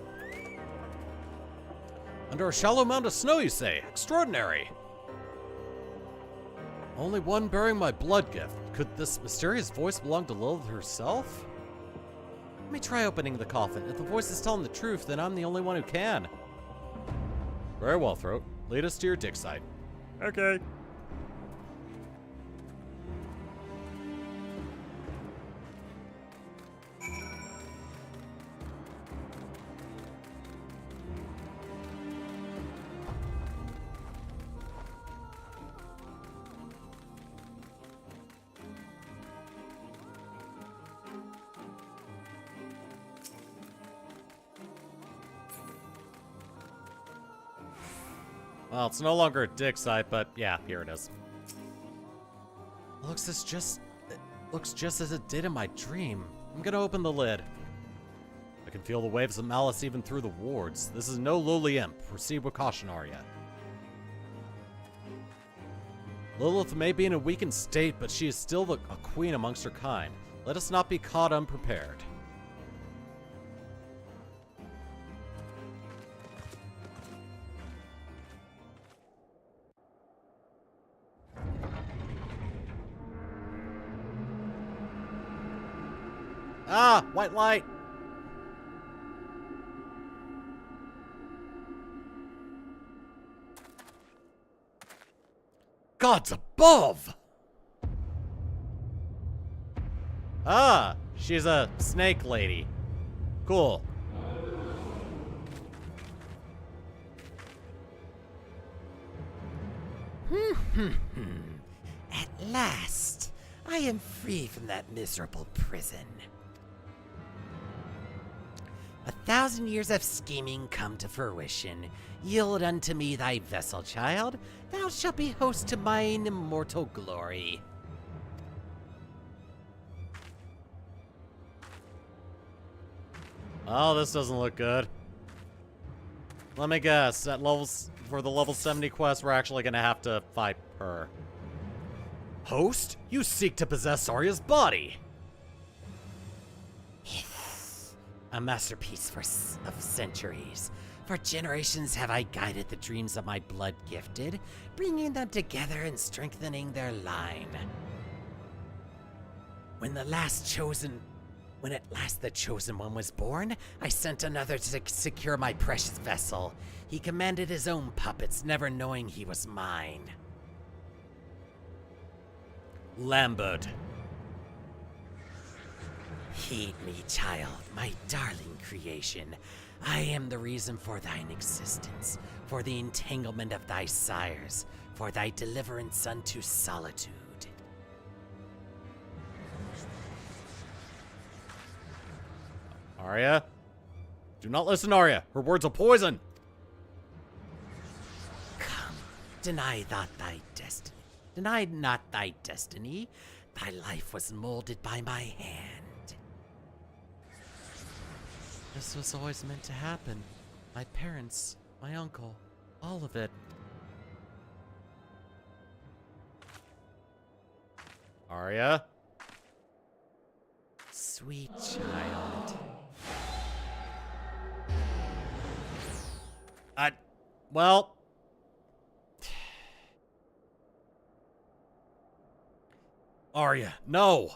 Under a shallow mound of snow, you say? Extraordinary! Only one bearing my blood gift. Could this mysterious voice belong to Lilith herself? Let me try opening the coffin. If the voice is telling the truth, then I'm the only one who can. Very well, Throat. Lead us to your dig site. Okay. Well, it's no longer a dig site, but yeah, here it is. It looks just as it did in my dream. I'm gonna open the lid. I can feel the waves of malice even through the wards. This is no lowly imp. Proceed with caution, Arya. Lilith may be in a weakened state, but she is still a queen amongst her kind. Let us not be caught unprepared. Ah, white light. Gods above! Ah, she's a snake lady. Cool. At last, I am free from that miserable prison. 1,000 years of scheming come to fruition. Yield unto me thy vessel, child. Thou shalt be host to mine immortal glory. Oh, this doesn't look good. Let me guess, at levels for the level 70 quest, we're actually gonna have to fight her. Host, you seek to possess Arya's body. A masterpiece of centuries. For generations have I guided the dreams of my blood gifted, bringing them together and strengthening their line. When at last the chosen one was born, I sent another to secure my precious vessel. He commanded his own puppets, never knowing he was mine. Lambert. Heed me, child, my darling creation. I am the reason for thine existence, for the entanglement of thy sires, for thy deliverance unto solitude. Arya? Do not listen, Arya. Her words are poison. Deny not thy destiny. Deny not thy destiny. Thy life was molded by my hand. This was always meant to happen. My parents, my uncle, all of it. Arya? Sweet child. Well... Arya, no!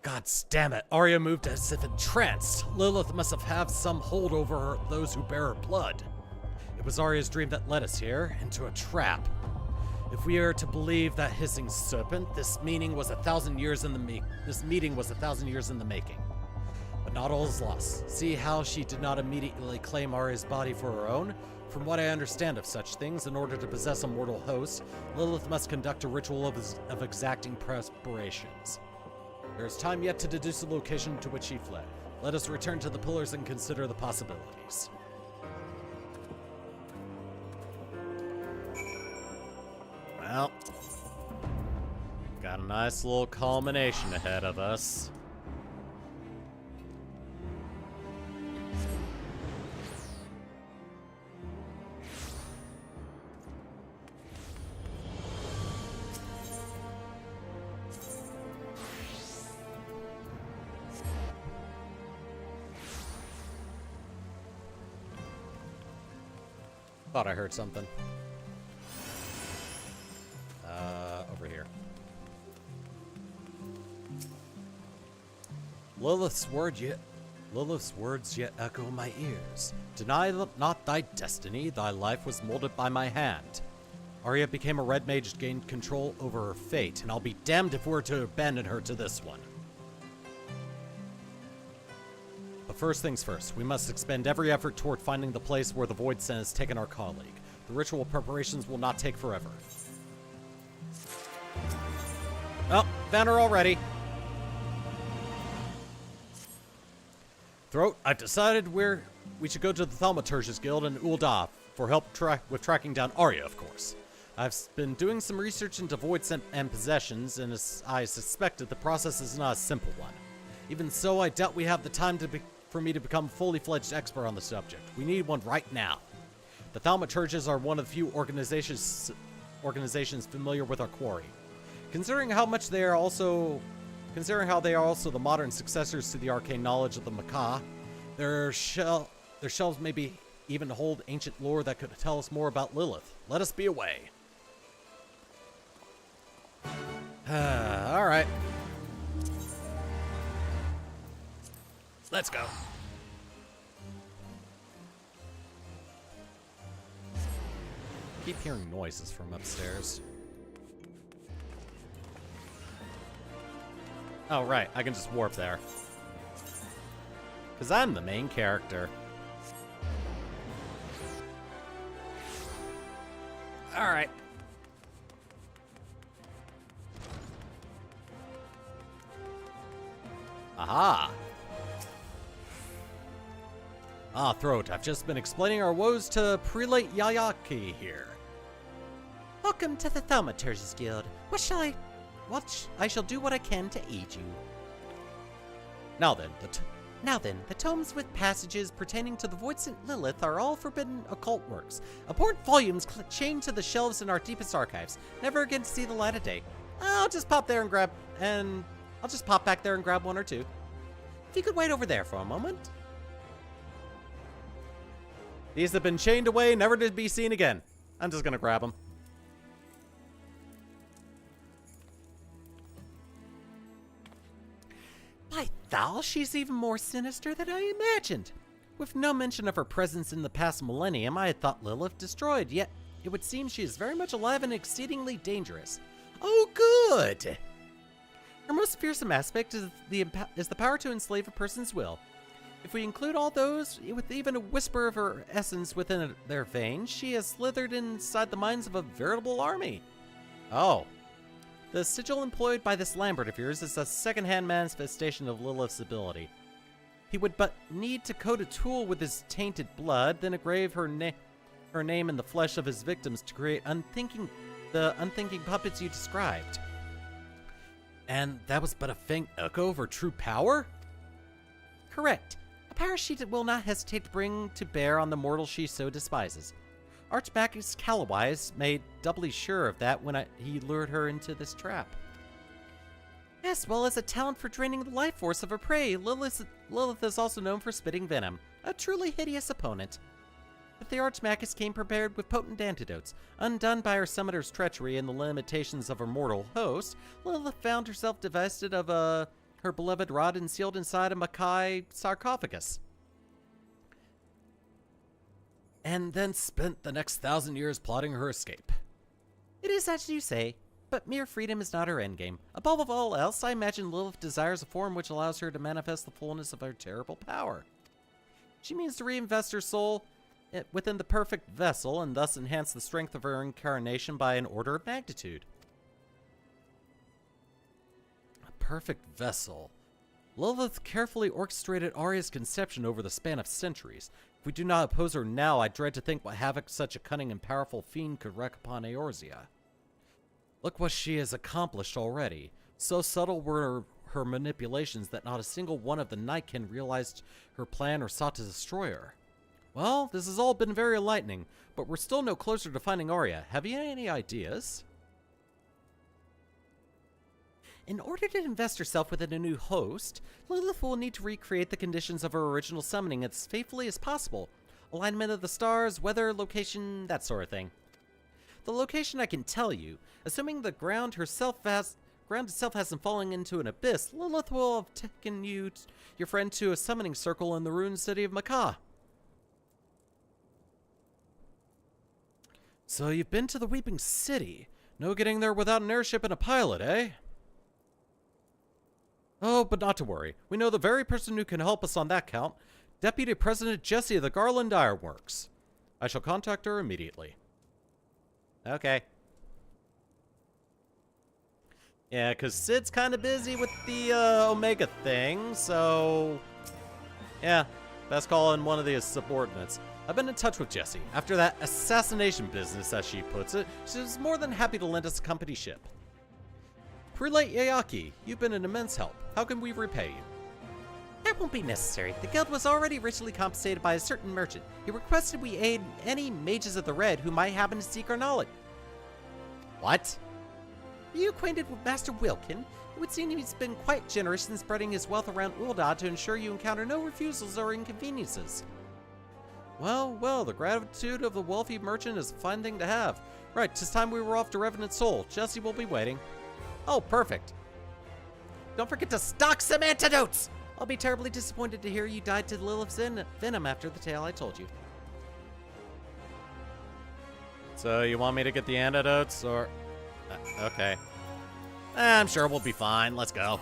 God damn it, Arya moved as if entranced. Lilith must have had some hold over those who bear her blood. It was Arya's dream that led us here, into a trap. If we are to believe that hissing serpent, this meeting was 1,000 years in the making. But not all is lost. See how she did not immediately claim Arya's body for her own? From what I understand of such things, in order to possess a mortal host, Lilith must conduct a ritual of exacting preparations. There is time yet to deduce the location to which he fled. Let us return to the pillars and consider the possibilities. Well, got a nice little culmination ahead of us. Thought I heard something. Over here. Lilith's words yet echo in my ears. Deny not thy destiny, thy life was molded by my hand. Arya became a Red Mage, gained control over her fate, and I'll be damned if we're to abandon her to this one. But first things first, we must expend every effort toward finding the place where the Void Sen has taken our colleague. The ritual preparations will not take forever. Oh, found her already. Throat, I've decided we should go to the Thaumaturge's Guild in Ul'dah for help with tracking down Arya, of course. I've been doing some research into Void Scent and possessions, and as I suspected, the process is not a simple one. Even so, I doubt we have the time for me to become a fully fledged expert on the subject. We need one right now. The Thaumaturges are one of the few organizations familiar with our quarry. Considering how they are also the modern successors to the arcane knowledge of the Macaw, their shelves maybe even hold ancient lore that could tell us more about Lilith. Let us be away. All right. Let's go. Keep hearing noises from upstairs. Oh, right. I can just warp there. Because I'm the main character. Alright. Aha! Ah, Throat, I've just been explaining our woes to Prelate Yayaki here. Welcome to the Thaumaturge's Guild. I shall do what I can to aid you. Now then, the tomes with passages pertaining to the Void Scent Lilith are all forbidden occult works. Abhorrent volumes chained to the shelves in our deepest archives, never again to see the light of day. I'll just pop back there and grab one or two. If you could wait over there for a moment. These have been chained away, never to be seen again. I'm just gonna grab them. By Thal, she's even more sinister than I imagined. With no mention of her presence in the past millennium, I had thought Lilith destroyed, yet it would seem she is very much alive and exceedingly dangerous. Oh, good! Her most fearsome aspect is the power to enslave a person's will. If we include all those, with even a whisper of her essence within their veins, she has slithered inside the minds of a veritable army. Oh. The sigil employed by this Lambert of yours is a second-hand manifestation of Lilith's ability. He would but need to coat a tool with his tainted blood, then engrave her name in the flesh of his victims to create the unthinking puppets you described. And that was but a faint echo of her true power? Correct. A power she will not hesitate to bring to bear on the mortal she so despises. Archmagus Calloway is made doubly sure of that when he lured her into this trap. As well as a talent for draining the life force of her prey, Lilith is also known for spitting venom, a truly hideous opponent. But the Archmagus came prepared with potent antidotes. Undone by her summoner's treachery and the limitations of her mortal host, Lilith found herself divested of her beloved rod and sealed inside a Makai sarcophagus. And then spent the next 1,000 years plotting her escape. It is as you say, but mere freedom is not her endgame. Above all else, I imagine Lilith desires a form which allows her to manifest the fullness of her terrible power. She means to reinvest her soul within the perfect vessel and thus enhance the strength of her incarnation by an order of magnitude. A perfect vessel. Lilith carefully orchestrated Arya's conception over the span of centuries. If we do not oppose her now, I dread to think what havoc such a cunning and powerful fiend could wreak upon Eorzea. Look what she has accomplished already. So subtle were her manipulations that not a single one of the Nightkin realized her plan or sought to destroy her. Well, this has all been very enlightening, but we're still no closer to finding Arya. Have you any ideas? In order to invest herself within a new host, Lilith will need to recreate the conditions of her original summoning as faithfully as possible. Alignment of the stars, weather, location, that sort of thing. The location I can tell you. Assuming the ground itself hasn't fallen into an abyss, Lilith will have taken your friend to a summoning circle in the ruined city of Macaw. So you've been to the Weeping City. No getting there without an airship and a pilot, eh? Oh, but not to worry. We know the very person who can help us on that count. Deputy President Jessie of the Garland Ironworks. I shall contact her immediately. Okay. Yeah, because Sid's kind of busy with the Omega thing, so... Yeah, best call in one of the subordinates. I've been in touch with Jessie. After that assassination business, as she puts it, she's more than happy to lend us a company ship. Prelate Yayaki, you've been an immense help. How can we repay you? That won't be necessary. The guild was already richly compensated by a certain merchant. He requested we aid any mages of the Red who might happen to seek our knowledge. What? Are you acquainted with Master Wilkin? It would seem he's been quite generous in spreading his wealth around Uldad to ensure you encounter no refusals or inconveniences. Well, the gratitude of the wealthy merchant is a fine thing to have. Right, 'tis time we were off to Revenant Soul. Jessie will be waiting. Oh, perfect. Don't forget to stock some antidotes! I'll be terribly disappointed to hear you died to Lilith's venom after the tale I told you. So you want me to get the antidotes, or... okay. I'm sure we'll be fine. Let's go.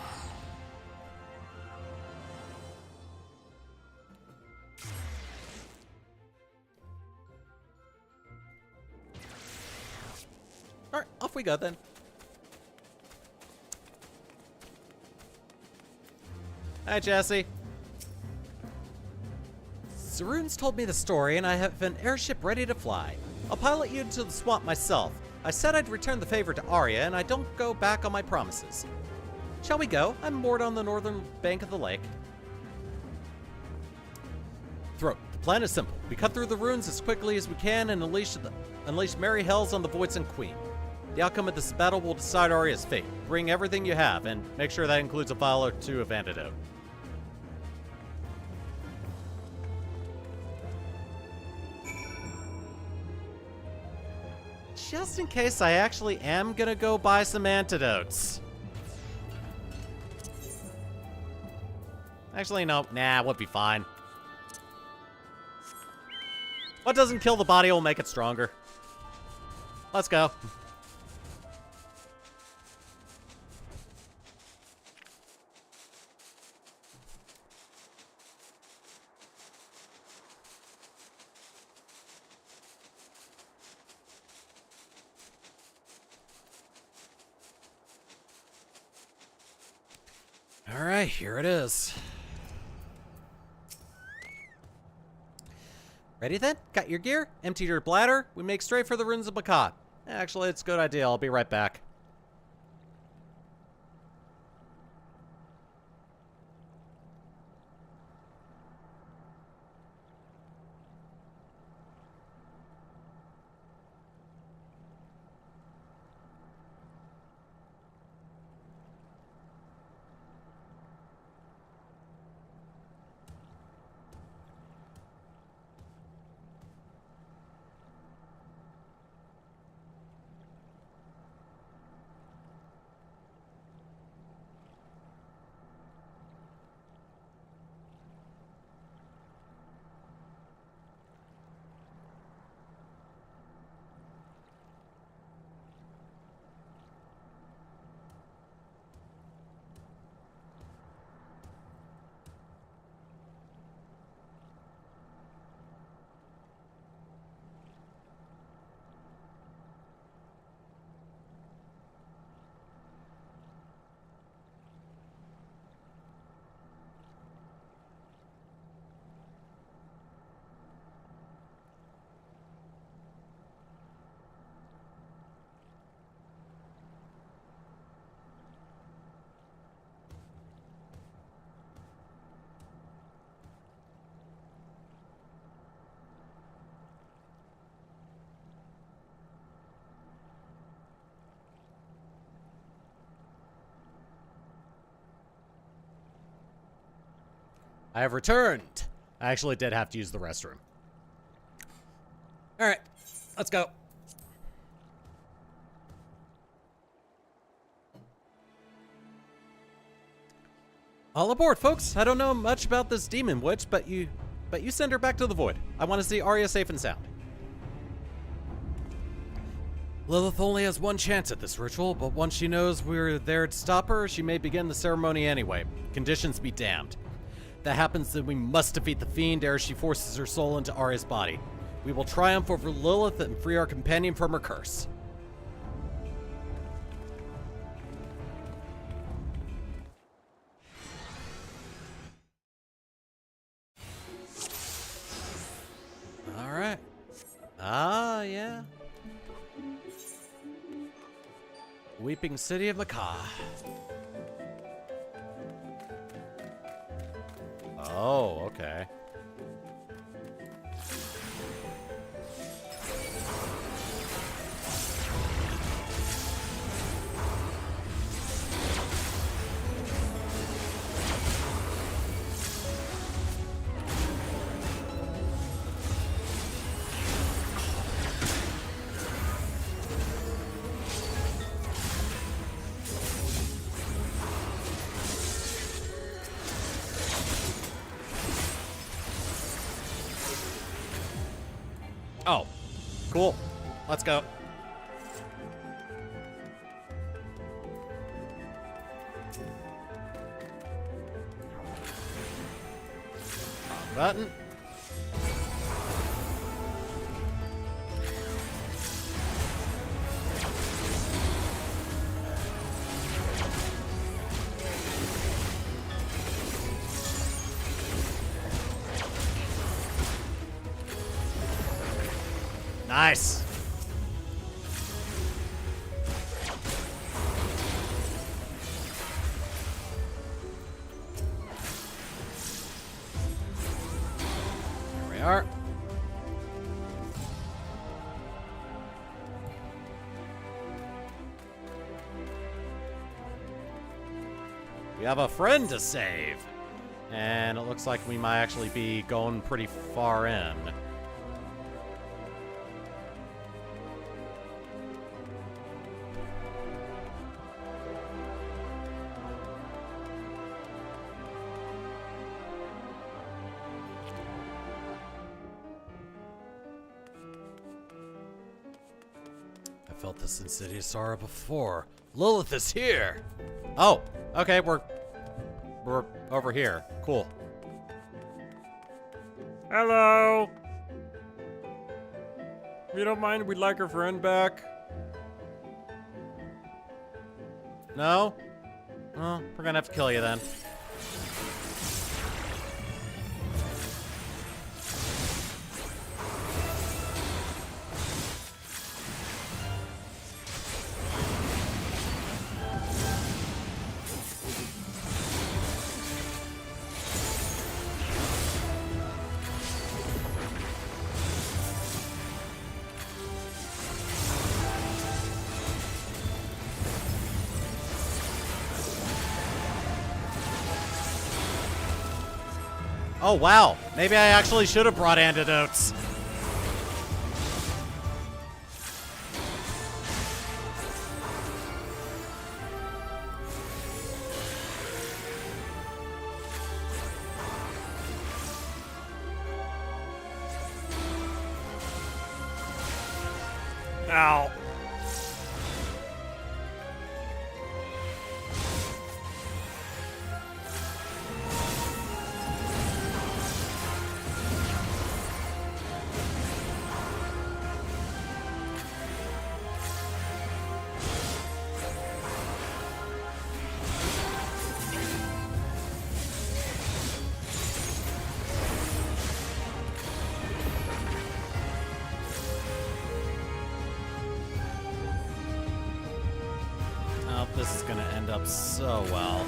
Alright, off we go then. Hi, Jessie. Zaroon's told me the story, and I have an airship ready to fly. I'll pilot you to the swamp myself. I said I'd return the favor to Arya, and I don't go back on my promises. Shall we go? I'm moored on the northern bank of the lake. Throat. The plan is simple. We cut through the ruins as quickly as we can and unleash merry hells on the Voidsent Queen. The outcome of this battle will decide Arya's fate. Bring everything you have, and make sure that includes a vial or two of antidote. Just in case I actually am gonna go buy some antidotes. Actually, no. Nah, we'll be fine. What doesn't kill the body will make it stronger. Let's go. Alright, here it is. Ready then? Got your gear? Emptied your bladder? We make straight for the ruins of Makat. Actually, it's a good idea. I'll be right back. I have returned. I actually did have to use the restroom. All right, let's go. All aboard, folks. I don't know much about this demon witch, but you send her back to the void. I want to see Arya safe and sound. Lilith only has one chance at this ritual, but once she knows we're there to stop her, she may begin the ceremony anyway. Conditions be damned. If that happens, then we must defeat the fiend ere she forces her soul into Arya's body. We will triumph over Lilith and free our companion from her curse. Alright. Ah, yeah. Weeping City of Macaw. Oh, okay. Oh, cool. Let's go. Button. Nice. Here we are. We have a friend to save. And it looks like we might actually be going pretty far in. I felt this insidious aura before. Lilith is here. Oh, okay, we're over here. Cool. Hello. If you don't mind, we'd like our friend back. No? Well, we're gonna have to kill you then. Oh, wow. Maybe I actually should have brought antidotes. Ow. Oh, this is gonna end up so well.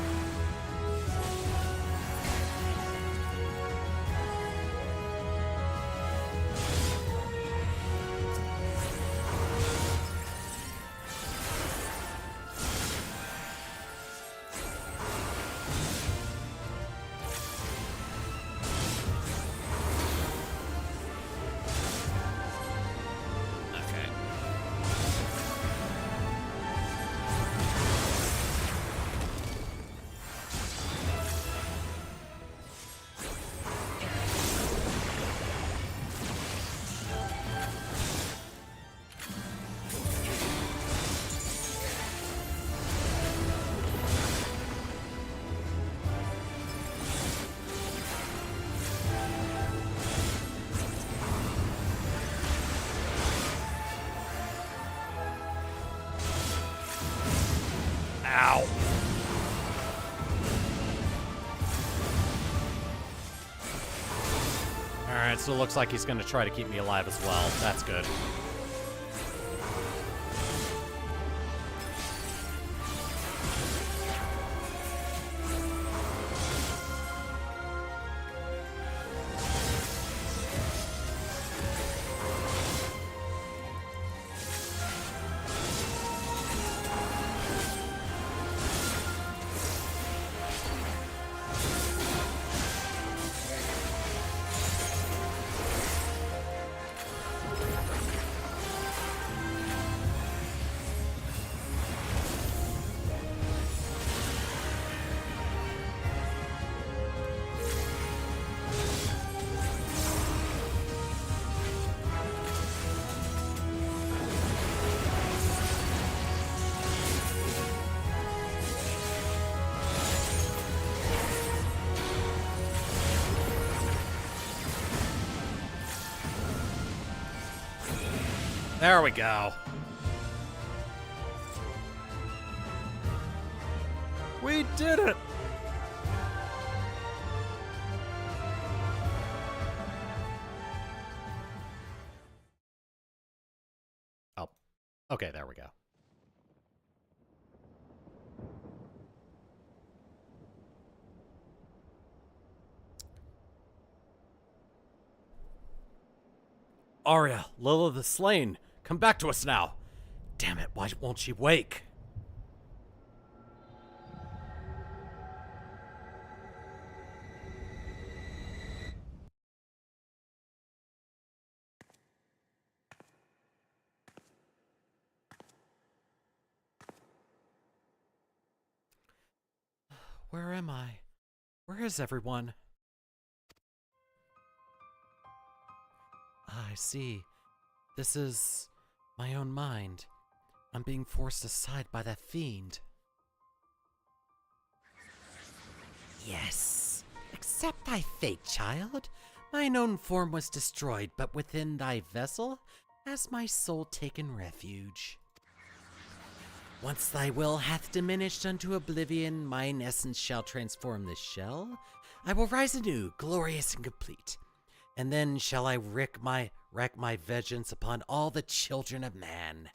Okay. Ow. Alright, so it looks like he's gonna try to keep me alive as well. That's good. There we go. We did it! Oh. Okay, there we go. Arya, Lilith the Slain, come back to us now. Damn it, why won't she wake? Where am I? Where is everyone? Ah, I see. This is my own mind. I'm being forced aside by that fiend. Yes, accept thy fate, child. Mine own form was destroyed, but within thy vessel has my soul taken refuge. Once thy will hath diminished unto oblivion, mine essence shall transform this shell. I will rise anew, glorious and complete. And then shall I wreak my vengeance upon all the children of man.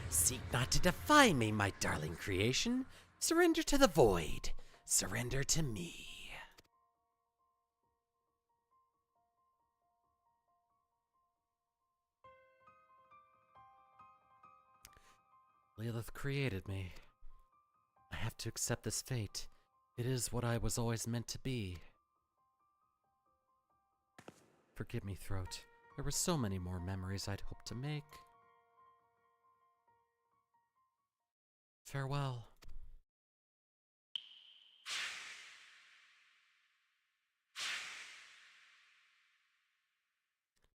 Seek not to defy me, my darling creation. Surrender to the void. Surrender to me. Lilith created me. I have have to accept this fate. It is what I was always meant to be. Forgive me, Throat. There were so many more memories I'd hoped to make. Farewell.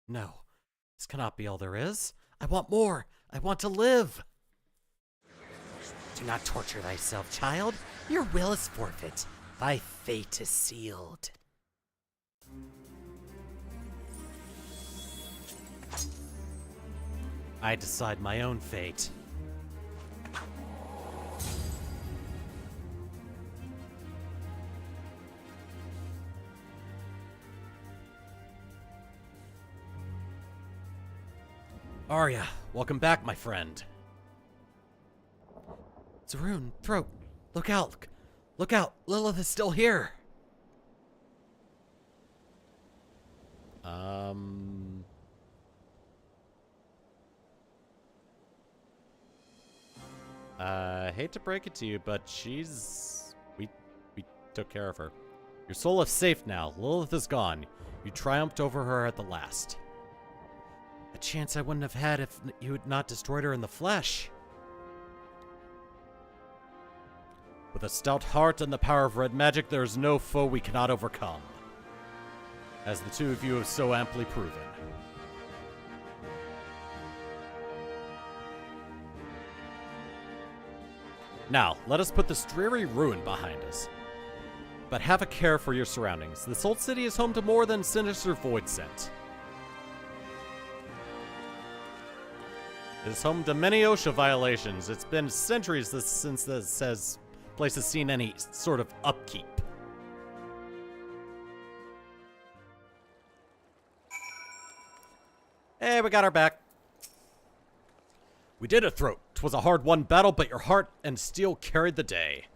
No, this cannot be all there is. I want more. I want to live. Do not torture thyself, child. Your will is forfeit. Thy fate is sealed. I decide my own fate. Arya, welcome back, my friend. Zaroon, Throat, look out! Look out! Lilith is still here! Hate to break it to you, but we took care of her. Your soul is safe now. Lilith is gone. You triumphed over her at the last. A chance I wouldn't have had if you had not destroyed her in the flesh. With a stout heart and the power of red magic, there is no foe we cannot overcome. As the two of you have so amply proven. Now, let us put this dreary ruin behind us. But have a care for your surroundings. This old city is home to more than sinister void scent. It is home to many OSHA violations. It's been centuries since this place has seen any sort of upkeep. Hey, we got our back. We did it, Throat. 'Twas a hard-won battle, but your heart and steel carried the day.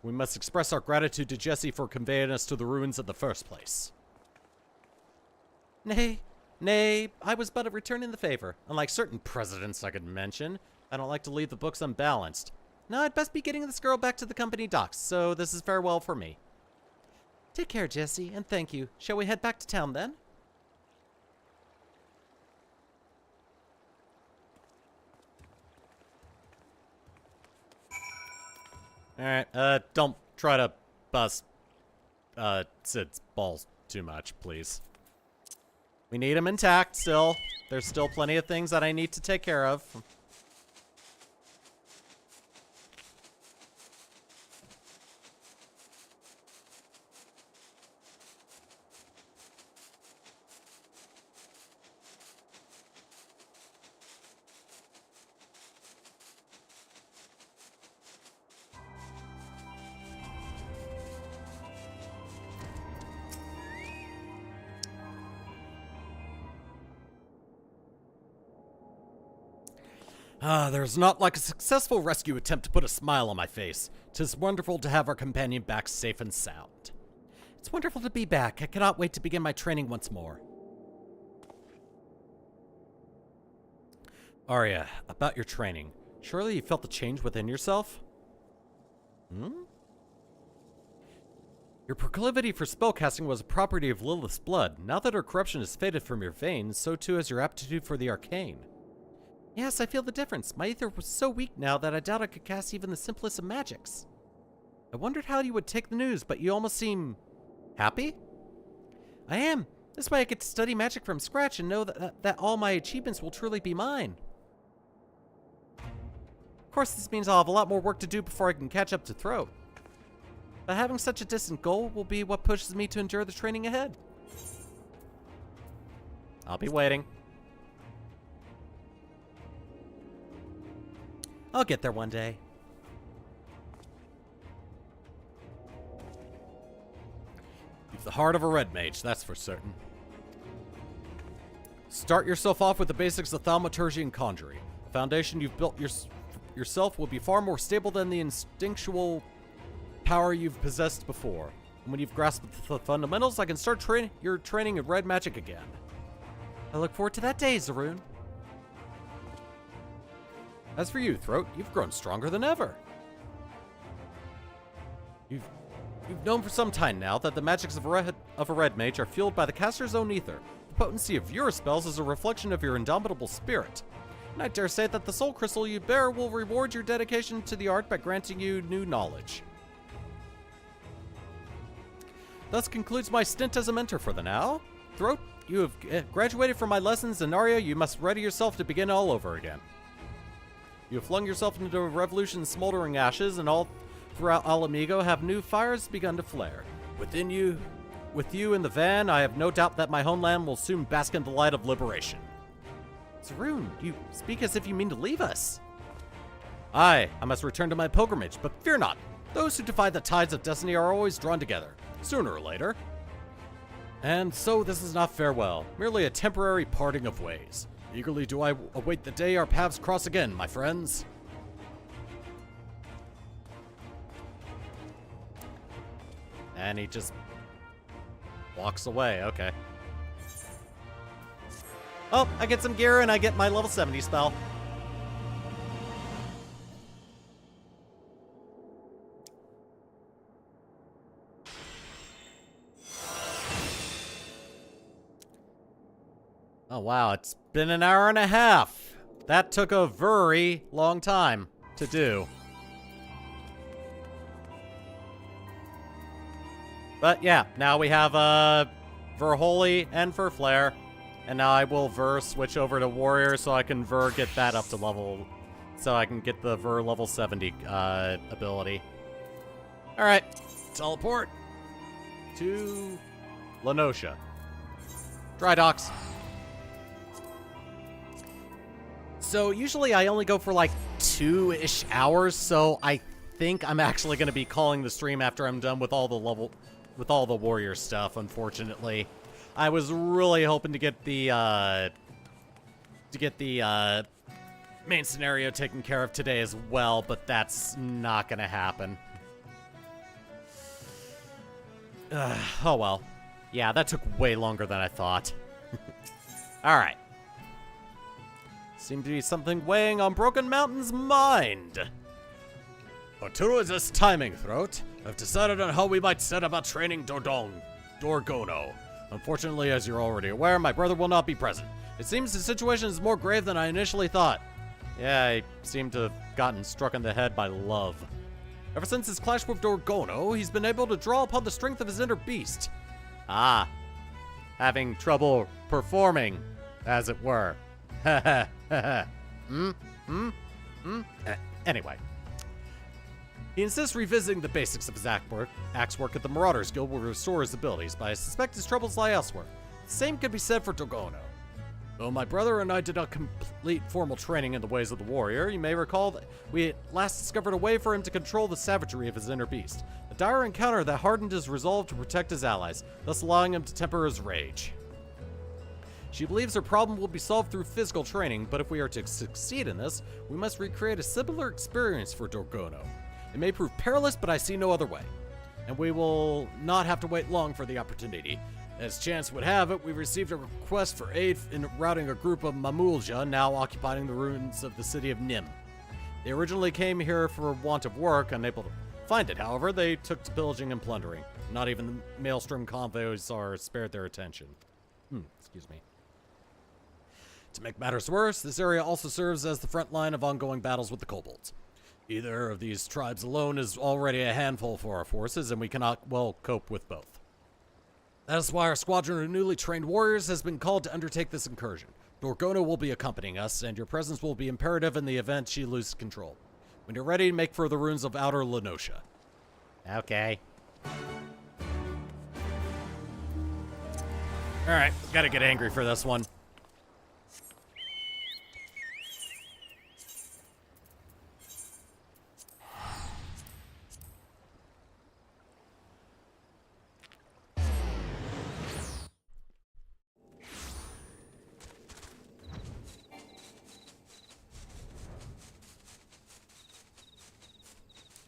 We must express our gratitude to Jesse for conveying us to the ruins in the first place. Nay, I was but returning the favor. Unlike certain presidents I could mention, I don't like to leave the books unbalanced. Now I'd best be getting this girl back to the company docks, so this is farewell for me. Take care, Jesse, and thank you. Shall we head back to town then? Alright, don't try to bust, Sid's balls too much, please. We need him intact still. There's still plenty of things that I need to take care of. There's not like a successful rescue attempt to put a smile on my face. 'Tis wonderful to have our companion back safe and sound. It's wonderful to be back. I cannot wait to begin my training once more. Arya, about your training. Surely you felt the change within yourself? Your proclivity for spellcasting was a property of Lilith's blood. Now that her corruption has faded from your veins, so too has your aptitude for the arcane. Yes, I feel the difference. My ether was so weak now that I doubt I could cast even the simplest of magics. I wondered how you would take the news, but you almost seem happy? I am. This way I get to study magic from scratch and know that all my achievements will truly be mine. Of course, this means I'll have a lot more work to do before I can catch up to Throat. But having such a distant goal will be what pushes me to endure the training ahead. I'll be waiting. I'll get there one day. You've the heart of a red mage, that's for certain. Start yourself off with the basics of thaumaturgy and conjuring. The foundation you've built yourself will be far more stable than the instinctual power you've possessed before. And when you've grasped the fundamentals, I can start your training in red magic again. I look forward to that day, Zaroon. As for you, Throat, you've grown stronger than ever. You've known for some time now that the magics of a Red Mage are fueled by the caster's own ether. The potency of your spells is a reflection of your indomitable spirit. And I dare say that the soul crystal you bear will reward your dedication to the art by granting you new knowledge. Thus concludes my stint as a mentor for the now. Throat, you have graduated from my lessons, and Arya, you must ready yourself to begin all over again. You have flung yourself into a revolution's smoldering ashes, and all throughout Ala Mhigo have new fires begun to flare. With you in the van, I have no doubt that my homeland will soon bask in the light of liberation. Sarun, you speak as if you mean to leave us. Aye, I must return to my pilgrimage, but fear not. Those who defy the tides of destiny are always drawn together, sooner or later. And so this is not farewell, merely a temporary parting of ways. Eagerly do I await the day our paths cross again, my friends. And he just walks away, okay. Oh, I get some gear and I get my level 70 spell. Oh wow, it's been an hour and a half. That took a very long time to do. But yeah, now we have Ver-Holy and Ver-Flare. And now I will Ver switch over to Warrior so I can Ver get that up to level... So I can get the Ver level 70 ability. Alright, teleport to Lenosha. Dry docks. So usually I only go for like 2-ish hours, so I think I'm actually going to be calling the stream after I'm done with all the Warrior stuff, unfortunately. I was really hoping to get the main scenario taken care of today as well, but that's not going to happen. Oh well. Yeah, that took way longer than I thought. Alright. Seemed to be something weighing on Broken Mountain's mind. Arturo is this timing, Throat. I've decided on how we might set about training Dorgono. Unfortunately, as you're already aware, my brother will not be present. It seems the situation is more grave than I initially thought. Yeah, I seem to have gotten struck in the head by love. Ever since his clash with Dorgono, he's been able to draw upon the strength of his inner beast. Ah, having trouble performing, as it were. Anyway. He insists revisiting the basics of his axe work at the Marauders Guild will restore his abilities, but I suspect his troubles lie elsewhere. The same could be said for Dorgono. Though my brother and I did not complete formal training in the ways of the warrior, you may recall that we at last discovered a way for him to control the savagery of his inner beast. A dire encounter that hardened his resolve to protect his allies, thus allowing him to temper his rage. She believes her problem will be solved through physical training, but if we are to succeed in this, we must recreate a similar experience for Dorgono. It may prove perilous, but I see no other way. And we will not have to wait long for the opportunity. As chance would have it, we received a request for aid in routing a group of Mamulja now occupying the ruins of the city of Nim. They originally came here for want of work, unable to find it, however, they took to pillaging and plundering. Not even the Maelstrom convoys are spared their attention. Excuse me. To make matters worse, this area also serves as the front line of ongoing battles with the kobolds. Either of these tribes alone is already a handful for our forces, and we cannot well cope with both. That is why our squadron of newly trained warriors has been called to undertake this incursion. Dorgono will be accompanying us, and your presence will be imperative in the event she loses control. When you're ready, make for the ruins of Outer Lenosha. Okay. Alright, gotta get angry for this one.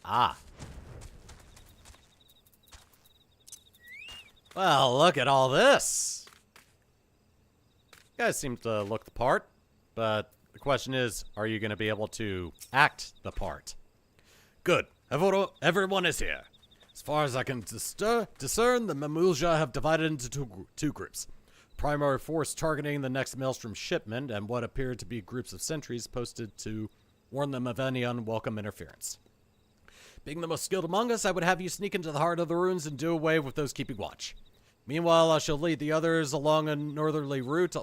Ah. Well, look at all this. You guys seem to look the part, but the question is, are you going to be able to act the part? Good. Everyone is here. As far as I can discern, the Mamulja have divided into two groups. Primary force targeting the next Maelstrom shipment, and what appear to be groups of sentries posted to warn them of any unwelcome interference. Being the most skilled among us, I would have you sneak into the heart of the ruins and do away with those keeping watch. Meanwhile, I shall lead the others along a northerly route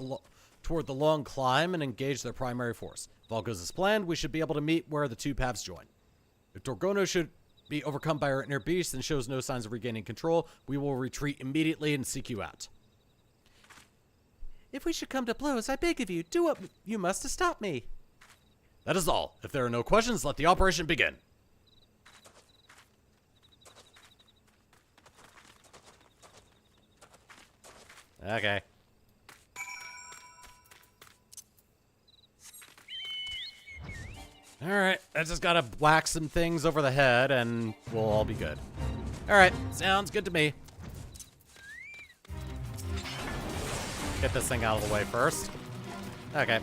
toward the long climb and engage their primary force. If all goes as planned, we should be able to meet where the two paths join. If Dorgono should be overcome by our inner beast and shows no signs of regaining control, we will retreat immediately and seek you out. If we should come to blows, I beg of you, do what you must to stop me. That is all. If there are no questions, let the operation begin. Okay. Alright, I just gotta whack some things over the head and we'll all be good. Alright, sounds good to me. Get this thing out of the way first. Okay.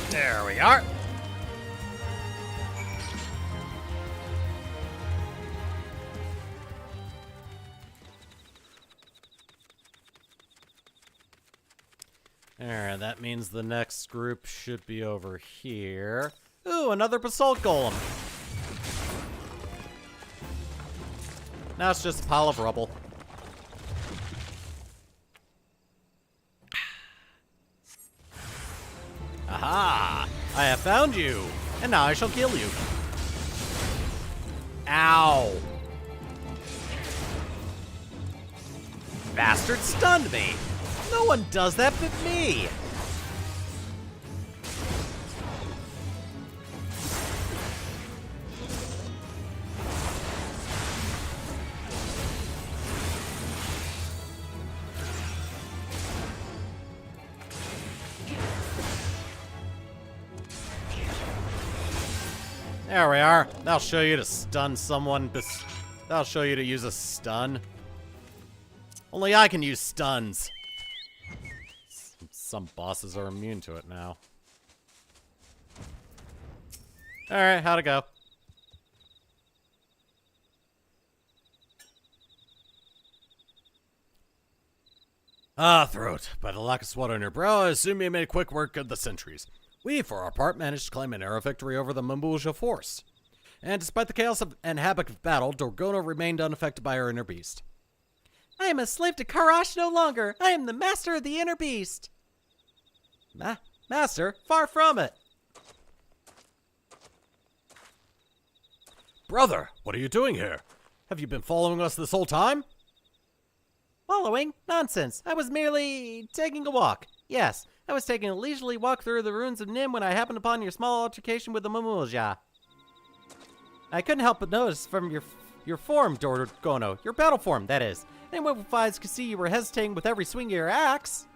There we are. Alright, that means the next group should be over here. Ooh, another basalt golem. Now it's just a pile of rubble. Aha! I have found you, and now I shall kill you. Ow! Bastard stunned me! No one does that but me! There we are. That'll show you to stun someone. That'll show you to use a stun. Only I can use stuns. Some bosses are immune to it now. Alright, how'd it go? Ah, throat. By the lack of sweat on your brow, I assume you made quick work of the sentries. We, for our part, managed to claim an arrow victory over the Mamulja force. And despite the chaos and havoc of battle, Dorgono remained unaffected by our inner beast. I am a slave to Karash no longer. I am the master of the inner beast. Master? Far from it. Brother, what are you doing here? Have you been following us this whole time? Following? Nonsense. I was merely taking a walk. Yes, I was taking a leisurely walk through the ruins of Nim when I happened upon your small altercation with the Mamulja. I couldn't help but notice from your form, Dorgono, your battle form, that is. Anyone with eyes could see you were hesitating with every swing of your axe.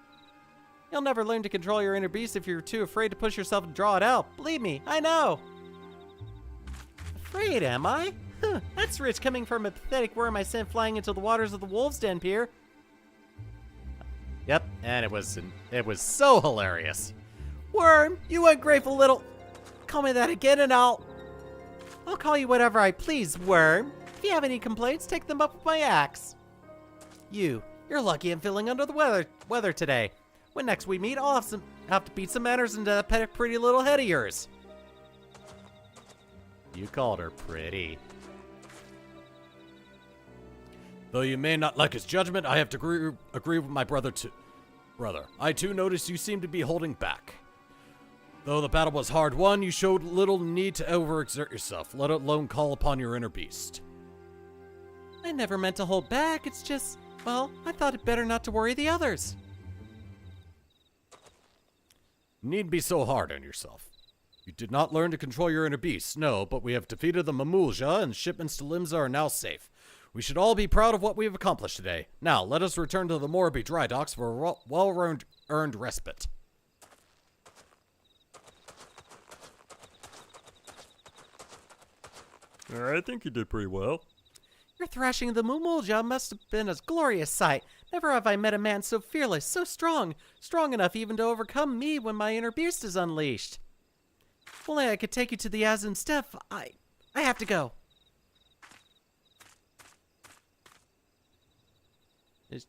You'll never learn to control your inner beast if you're too afraid to push yourself and draw it out. Believe me, I know. Afraid, am I? Huh, that's rich coming from a pathetic worm I sent flying into the waters of the Wolf's Den Pier. Yep, and it was so hilarious. Worm, you ungrateful little... Call me that again and I'll call you whatever I please, Worm. If you have any complaints, take them up with my axe. You're lucky I'm feeling under the weather today. When next we meet, I'll have to beat some manners into that pretty little head of yours. You called her pretty. Though you may not like his judgment, I have to agree with my brother. I too noticed you seem to be holding back. Though the battle was hard won, you showed little need to overexert yourself, let alone call upon your inner beast. I never meant to hold back, it's just, well, I thought it better not to worry the others. You needn't be so hard on yourself. You did not learn to control your inner beast, no, but we have defeated the Mamulja, and shipments to Limsa are now safe. We should all be proud of what we have accomplished today. Now, let us return to the Morbi dry docks for a well-earned respite. I think you did pretty well. Your thrashing of the Mumulja must have been a glorious sight. Never have I met a man so fearless, so strong enough even to overcome me when my inner beast is unleashed. If only I could take you to the Azim Steppe. I have to go. Is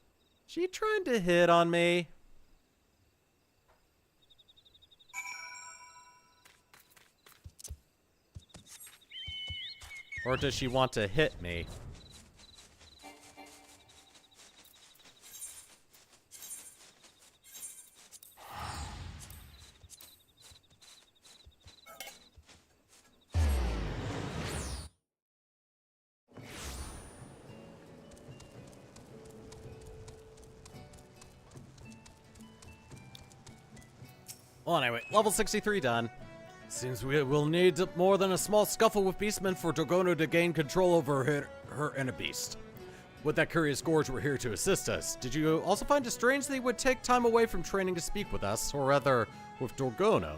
she trying to hit on me? Or does she want to hit me? Well, anyway, level 63 done. Seems we will need more than a small scuffle with Beastmen for Dorgono to gain control over her inner beast. With that curious gorge, we're here to assist us. Did you also find it strange that he would take time away from training to speak with us, or rather, with Dorgono?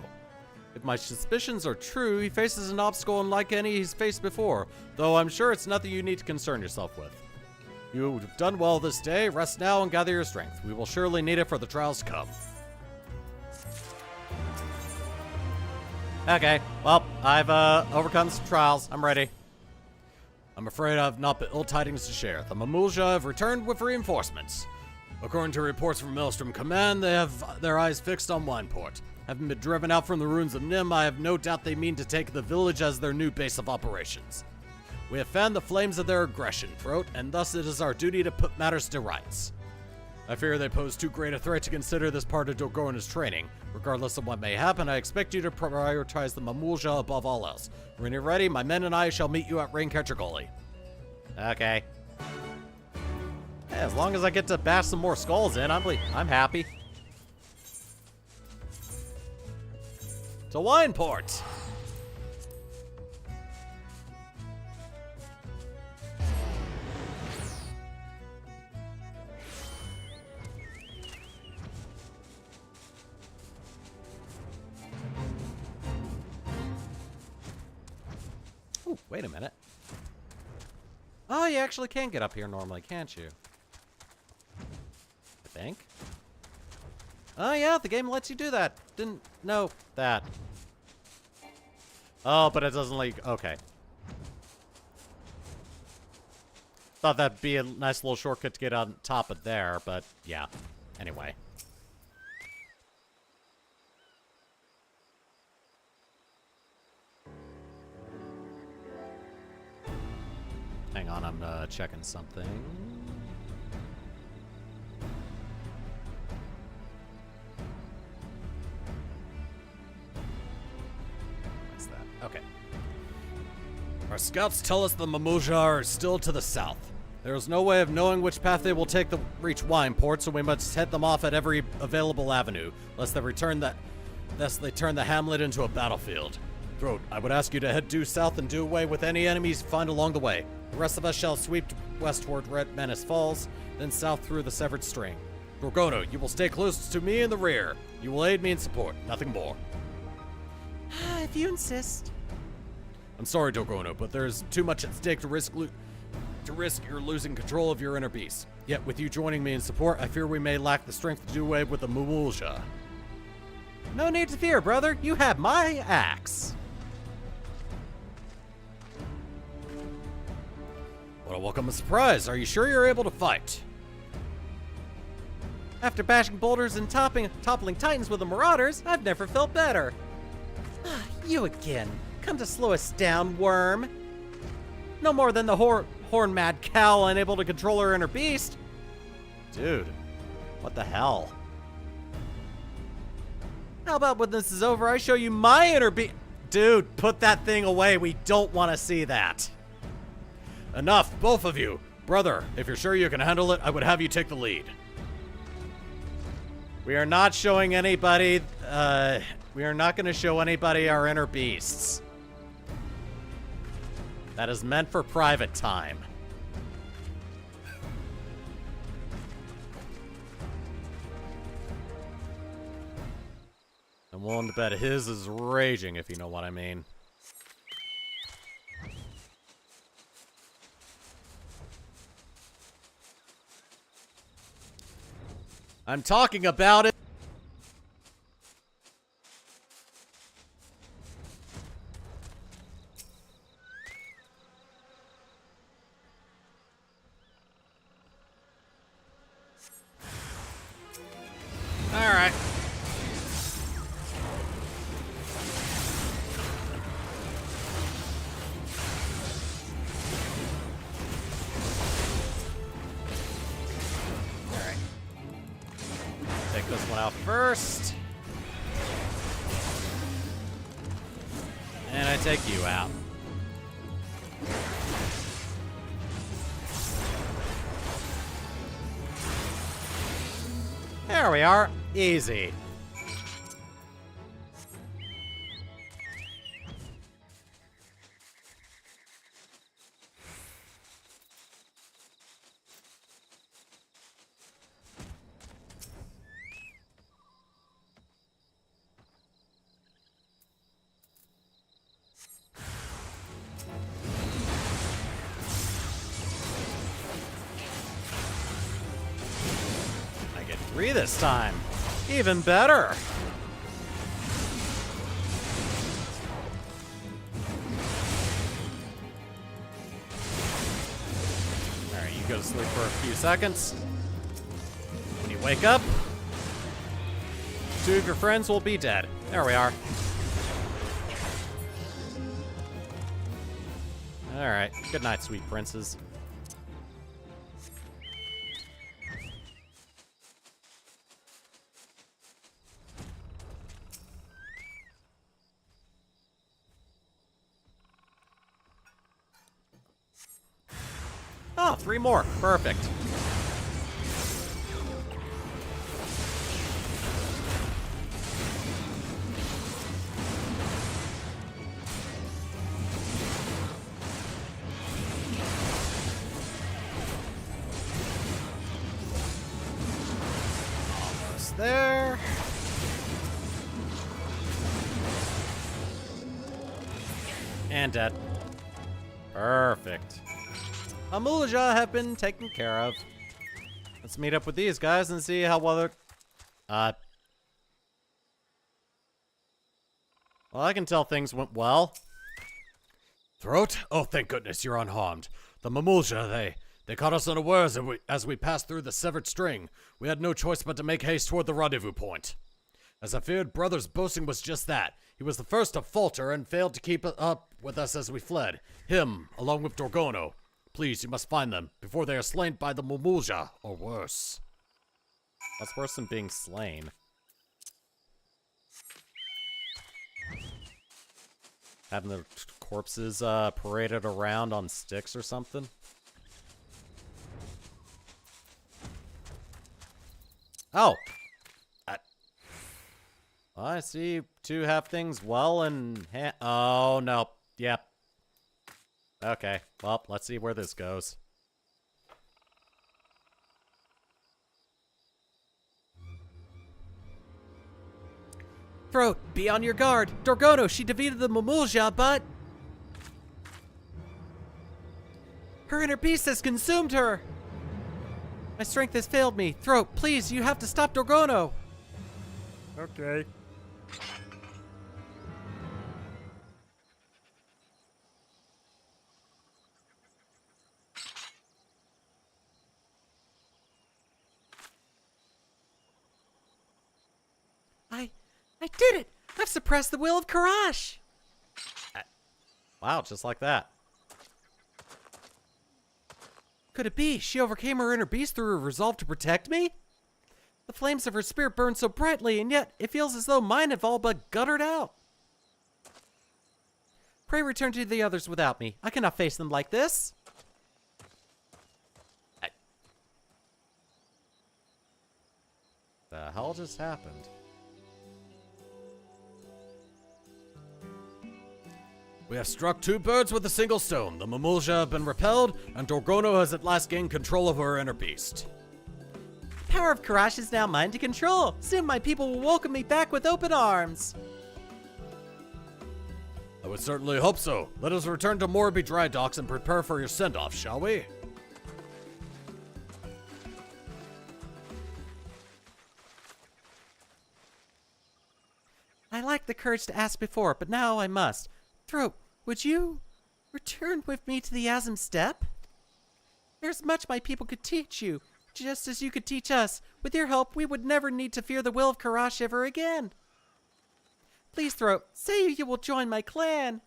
If my suspicions are true, he faces an obstacle unlike any he's faced before, though I'm sure it's nothing you need to concern yourself with. You've done well this day. Rest now and gather your strength. We will surely need it for the trials to come. Okay, well, I've overcome some trials. I'm ready. I'm afraid I've not but ill tidings to share. The Mamulja have returned with reinforcements. According to reports from Maelstrom Command, they have their eyes fixed on Wineport. Having been driven out from the ruins of Nim, I have no doubt they mean to take the village as their new base of operations. We have fanned the flames of their aggression, Throat, and thus it is our duty to put matters to rights. I fear they pose too great a threat to consider this part of Dorgona's training. Regardless of what may happen, I expect you to prioritize the Mamulja above all else. When you're ready, my men and I shall meet you at Raincatcher Gully. Okay. Hey, as long as I get to bash some more skulls in, I'm happy. To Wineport! Ooh, wait a minute. Oh, you actually can get up here normally, can't you? I think. Oh, yeah, the game lets you do that. Didn't know that. Oh, but it doesn't like... Okay. Thought that'd be a nice little shortcut to get on top of there, but yeah. Anyway. Hang on, I'm checking something. What's that? Okay. Our scouts tell us the Mamulja are still to the south. There is no way of knowing which path they will take to reach Wineport, so we must head them off at every available avenue, lest they turn the hamlet into a battlefield. Throat, I would ask you to head due south and do away with any enemies you find along the way. The rest of us shall sweep west toward Red Menace Falls, then south through the Severed String. Dorgono, you will stay close to me in the rear. You will aid me in support, nothing more. If you insist. I'm sorry, Dorgono, but there's too much at stake to risk your losing control of your inner beast. Yet, with you joining me in support, I fear we may lack the strength to do away with the Mamulja. No need to fear, brother. You have my axe. What a welcome surprise. Are you sure you're able to fight? After bashing boulders and toppling titans with the marauders, I've never felt better. You again. Come to slow us down, worm. No more than the horn-mad cow unable to control her inner beast. Dude, what the hell? How about when this is over, I show you my inner beast? Dude, put that thing away. We don't want to see that. Enough, both of you. Brother, if you're sure you can handle it, I would have you take the lead. We are not showing anybody We are not going to show anybody our inner beasts. That is meant for private time. I'm willing to bet his is raging, if you know what I mean. I'm talking about it. All right. Take this one out first. And I take you out. There we are. Easy. I get 3 this time. Even better. Alright, you go to sleep for a few seconds. When you wake up, 2 of your friends will be dead. There we are. Alright, good night, sweet princes. Oh, 3 more. Perfect. Almost there. And dead. Perfect. Amulja have been taken care of. Let's meet up with these guys and see how well they're... Well, I can tell things went well. Throat? Oh, thank goodness you're unharmed. The Mamulja, they caught us unawares as we passed through the severed string. We had no choice but to make haste toward the rendezvous point. As I feared, Brother's boasting was just that. He was the first to falter and failed to keep up with us as we fled. Him, along with Dorgono. Please, you must find them before they are slain by the Mamulja, or worse. That's worse than being slain. Having the corpses paraded around on sticks or something. Oh! I see 2 have things well in hand. Oh, no. Yep. Okay, well, let's see where this goes. Throat, be on your guard. Dorgono, she defeated the Mamulja, but... her inner beast has consumed her! My strength has failed me. Throat, please, you have to stop Dorgono! Okay. I did it! I've suppressed the will of Karash! Wow, just like that. Could it be she overcame her inner beast through her resolve to protect me? The flames of her spirit burn so brightly, and yet it feels as though mine have all but guttered out. Pray return to the others without me. I cannot face them like this. The hell just happened? We have struck 2 birds with a single stone. The Mamulja have been repelled, and Dorgono has at last gained control of her inner beast. The power of Karash is now mine to control. Soon my people will welcome me back with open arms. I would certainly hope so. Let us return to Morby Dry Docks and prepare for your send-off, shall we? I lacked the courage to ask before, but now I must. Throat, would you return with me to the Azim Steppe? There's much my people could teach you, just as you could teach us. With your help, we would never need to fear the will of Karash ever again. Please, Throat, say you will join my clan.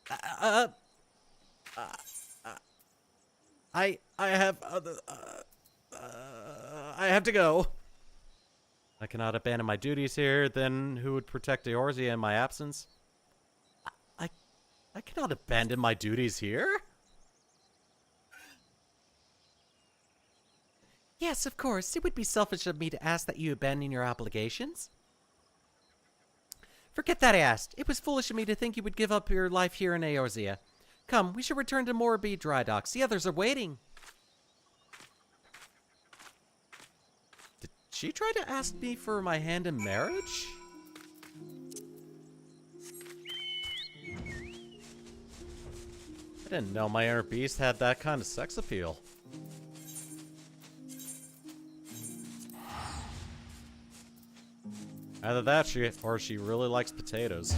I have to go. I cannot abandon my duties here. Then who would protect Eorzea in my absence? I cannot abandon my duties here. Yes, of course. It would be selfish of me to ask that you abandon your obligations. Forget that I asked. It was foolish of me to think you would give up your life here in Eorzea. Come, we should return to Morby Dry Docks. The others are waiting. Did she try to ask me for my hand in marriage? I didn't know my inner beast had that kind of sex appeal. Either that, or she really likes potatoes.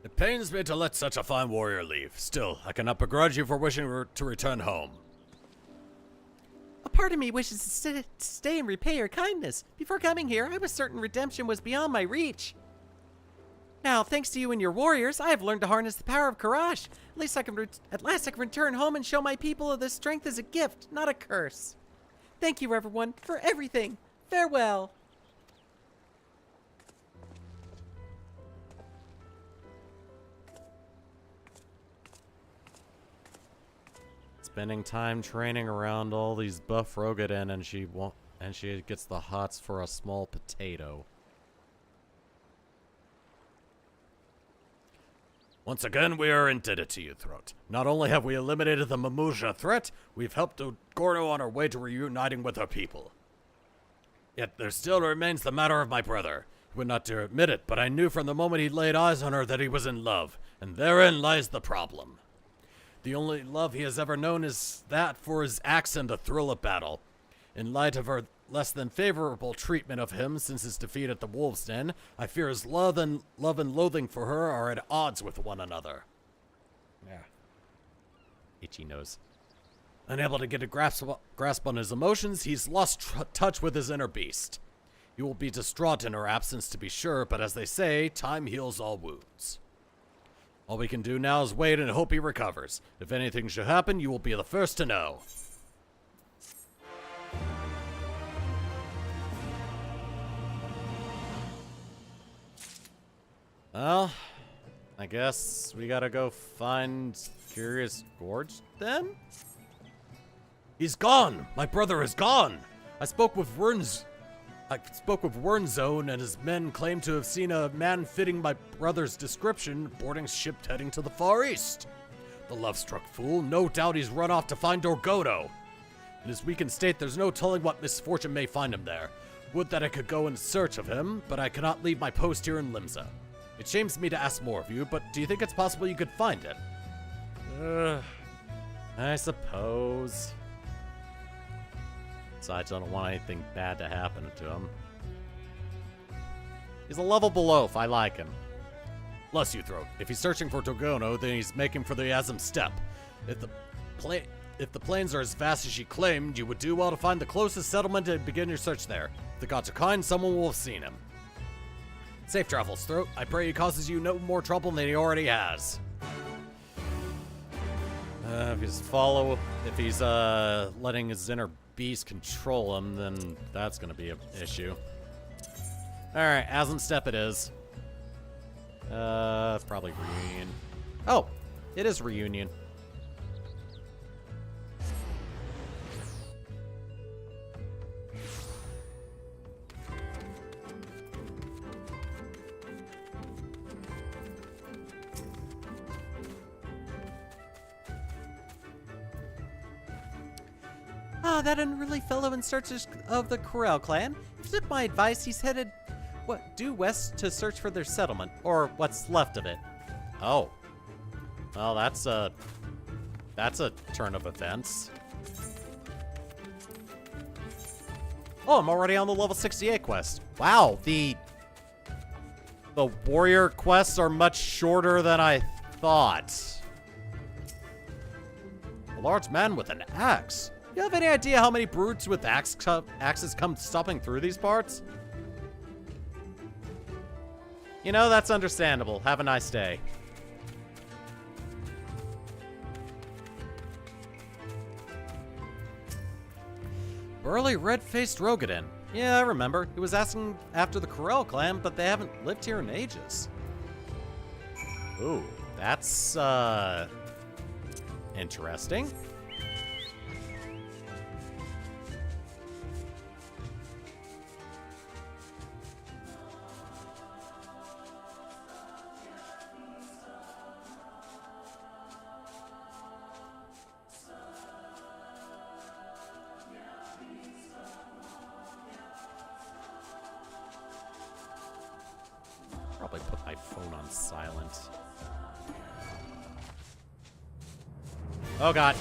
It pains me to let such a fine warrior leave. Still, I cannot begrudge you for wishing to return home. A part of me wishes to stay and repay your kindness. Before coming here, I was certain redemption was beyond my reach. Now, thanks to you and your warriors, I have learned to harness the power of Karash. At last I can return home and show my people that strength is a gift, not a curse. Thank you, everyone, for everything. Farewell. Spending time training around all these buff Rogaden, and she gets the hots for a small potato. Once again, we are indebted to you, Throat. Not only have we eliminated the Mamulja threat, we've helped Gorno on our way to reuniting with our people. Yet there still remains the matter of my brother. He would not dare admit it, but I knew from the moment he laid eyes on her that he was in love, and therein lies the problem. The only love he has ever known is that for his axe and the thrill of battle. In light of her less than favorable treatment of him since his defeat at the Wolves' Den, I fear his love and loathing for her are at odds with one another. Yeah. Itchy nose. Unable to get a grasp on his emotions, he's lost touch with his inner beast. He will be distraught in her absence, to be sure, but as they say, time heals all wounds. All we can do now is wait and hope he recovers. If anything should happen, you will be the first to know. Well, I guess we gotta go find Curious Gorge then? He's gone! My brother is gone! I spoke with Wernzone, and his men claim to have seen a man fitting my brother's description boarding ship heading to the Far East. The love-struck fool, no doubt he's run off to find Dorgono. In his weakened state, there's no telling what misfortune may find him there. Would that I could go in search of him, but I cannot leave my post here in Limsa. It shames me to ask more of you, but do you think it's possible you could find it? I suppose. Besides, I don't want anything bad to happen to him. He's a lovable oaf. I like him. Bless you, Throat. If he's searching for Dorgono, then he's making for the Azim Steppe. If the plains are as vast as she claimed, you would do well to find the closest settlement and begin your search there. If the gods are kind, someone will have seen him. Safe travels, Throat. I pray he causes you no more trouble than he already has. If he's letting his inner beast control him, then that's gonna be an issue. Alright, Aslan Step it is. Probably Reunion. Oh, it is Reunion. Ah, that unruly fellow in search of the Corel clan. If you took my advice, he's headed due west to search for their settlement, or what's left of it. Oh. Well, that's a turn of events. Oh, I'm already on the level 68 quest. Wow, the warrior quests are much shorter than I thought. A large man with an axe. You have any idea how many brutes with axes come stopping through these parts? You know, that's understandable. Have a nice day. Burly red-faced Rogadin. Yeah, I remember. He was asking after the Corel clan, but they haven't lived here in ages. Ooh, that's, interesting. Probably put my phone on silent. Oh god.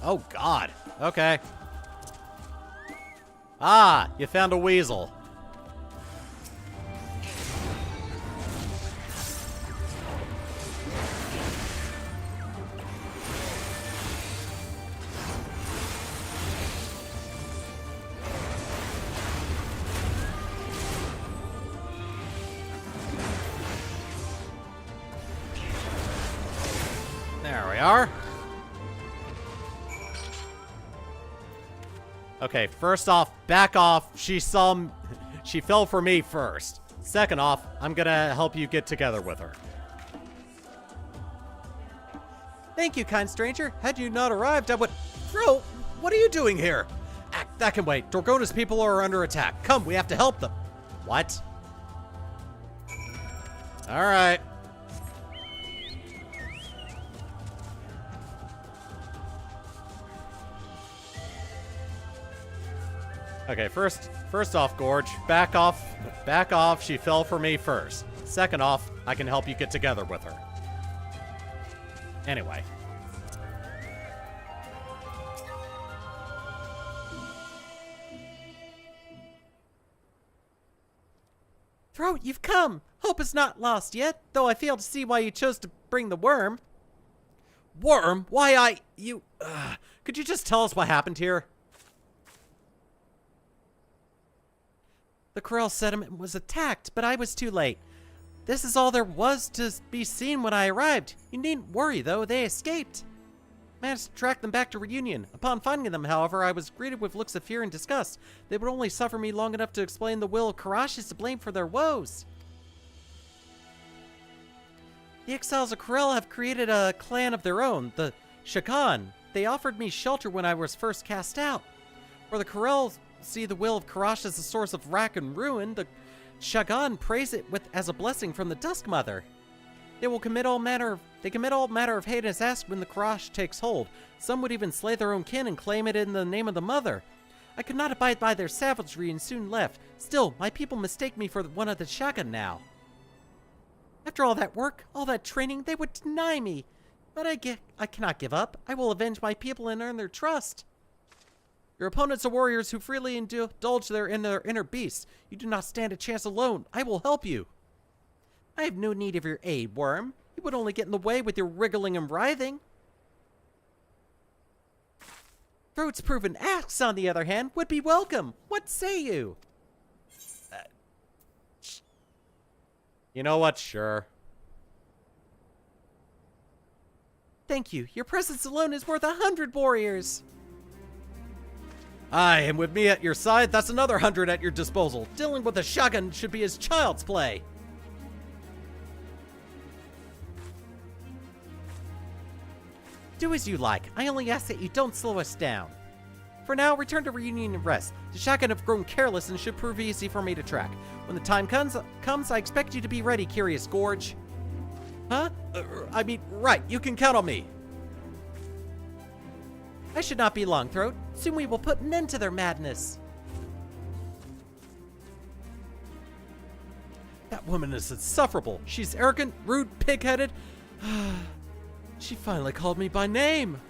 Oh god. Okay. Ah, you found a weasel. There we are. Okay, first off, back off. She fell for me first. Second off, I'm gonna help you get together with her. Thank you, kind stranger. Had you not arrived, I would... Bro, what are you doing here? That can wait. Dorgona's people are under attack. Come, we have to help them. What? Alright. Okay, first off, Gorge, back off. Back off. She fell for me first. Second off, I can help you get together with her. Anyway. Throat, you've come. Hope is not lost yet, though I fail to see why you chose to bring the worm. Worm? Why could you just tell us what happened here? The Corel settlement was attacked, but I was too late. This is all there was to be seen when I arrived. You needn't worry, though. They escaped. Managed to track them back to Reunion. Upon finding them, however, I was greeted with looks of fear and disgust. They would only suffer me long enough to explain the will of Karash is to blame for their woes. The exiles of Corel have created a clan of their own, the Shagan. They offered me shelter when I was first cast out. For the Corel see the will of Karash as a source of wrack and ruin, the Shagan praise it as a blessing from the Dusk Mother. They commit all manner of heinous acts when the Karash takes hold. Some would even slay their own kin and claim it in the name of the Mother. I could not abide by their savagery and soon left. Still, my people mistake me for one of the Shagan now. After all that work, all that training, they would deny me. But I cannot give up. I will avenge my people and earn their trust. Your opponents are warriors who freely indulge in their inner beasts. You do not stand a chance alone. I will help you. I have no need of your aid, Worm. You would only get in the way with your wriggling and writhing. Throat's proven axe, on the other hand, would be welcome. What say you? You know what? Sure. Thank you. Your presence alone is worth 100 warriors. Aye, and with me at your side, that's another 100 at your disposal. Dealing with a shotgun should be as child's play. Do as you like. I only ask that you don't slow us down. For now, return to Reunion and rest. The shotgun have grown careless and should prove easy for me to track. When the time comes, I expect you to be ready, Curious Gorge. Huh? I mean, right, you can count on me. I should not be long, Throat. Soon we will put an end to their madness. That woman is insufferable. She's arrogant, rude, pig-headed. She finally called me by name.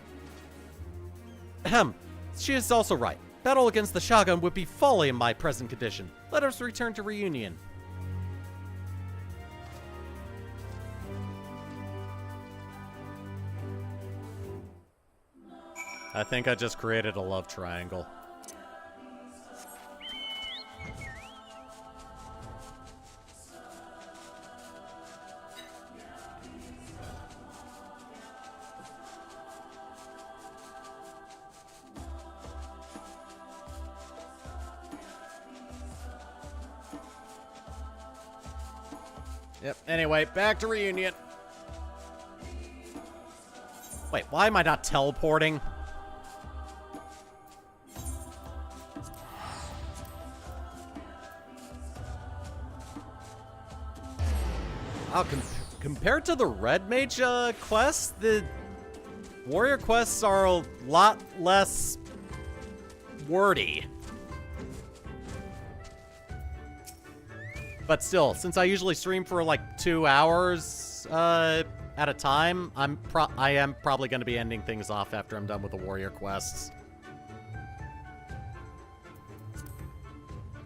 Ahem. She is also right. Battle against the shotgun would be folly in my present condition. Let us return to Reunion. I think I just created a love triangle. Yep, anyway, back to Reunion. Wait, why am I not teleporting? Oh, compared to the Red Mage quests, the warrior quests are a lot less wordy. But still, since I usually stream for like 2 hours at a time, I am probably going to be ending things off after I'm done with the warrior quests.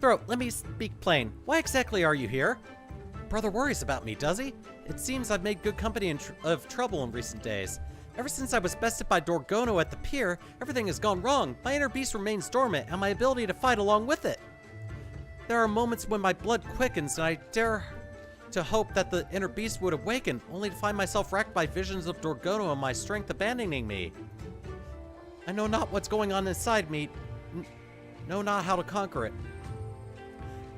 Throat, let me speak plain. Why exactly are you here? Brother worries about me, does he? It seems I've made good company of trouble in recent days. Ever since I was bested by Dorgono at the pier, everything has gone wrong. My inner beast remains dormant, and my ability to fight along with it. There are moments when my blood quickens, and I dare to hope that the inner beast would awaken, only to find myself racked by visions of Dorgono and my strength abandoning me. I know not what's going on inside me, know not how to conquer it.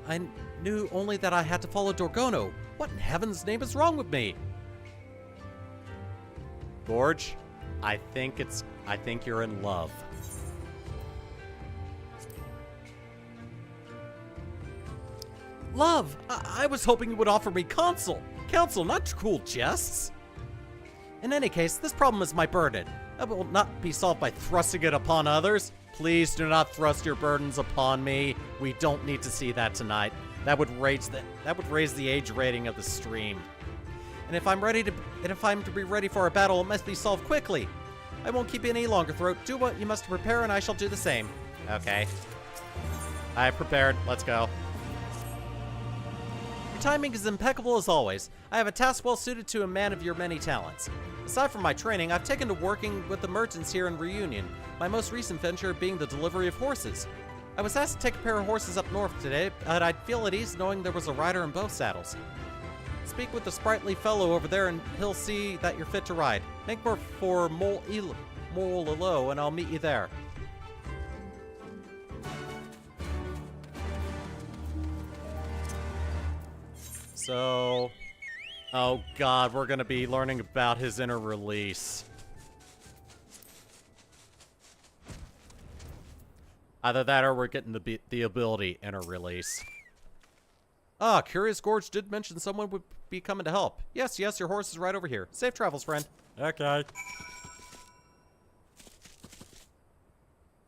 I knew only that I had to follow Dorgono. What in heaven's name is wrong with me? Gorge, I think you're in love. Love! I was hoping you would offer me counsel, not cruel jests. In any case, this problem is my burden. It will not be solved by thrusting it upon others. Please do not thrust your burdens upon me. We don't need to see that tonight. That would raise the age rating of the stream. And if I'm to be ready for a battle, it must be solved quickly. I won't keep you any longer, Throat. Do what you must to prepare, and I shall do the same. Okay. I prepared. Let's go. Your timing is impeccable as always. I have a task well suited to a man of your many talents. Aside from my training, I've taken to working with the merchants here in Reunion, my most recent venture being the delivery of horses. I was asked to take a pair of horses up north today, but I'd feel at ease knowing there was a rider in both saddles. Speak with the sprightly fellow over there and he'll see that you're fit to ride. Make for Mole Ilo, and I'll meet you there. So, oh god, we're gonna be learning about his inner release. Either that or we're getting the ability inner release. Ah, Curious Gorge did mention someone would be coming to help. Yes, your horse is right over here. Safe travels, friend. Okay.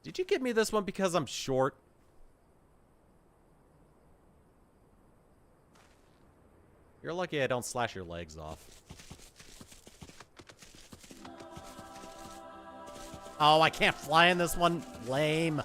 Did you give me this one because I'm short? You're lucky I don't slash your legs off. Oh, I can't fly in this one. Lame.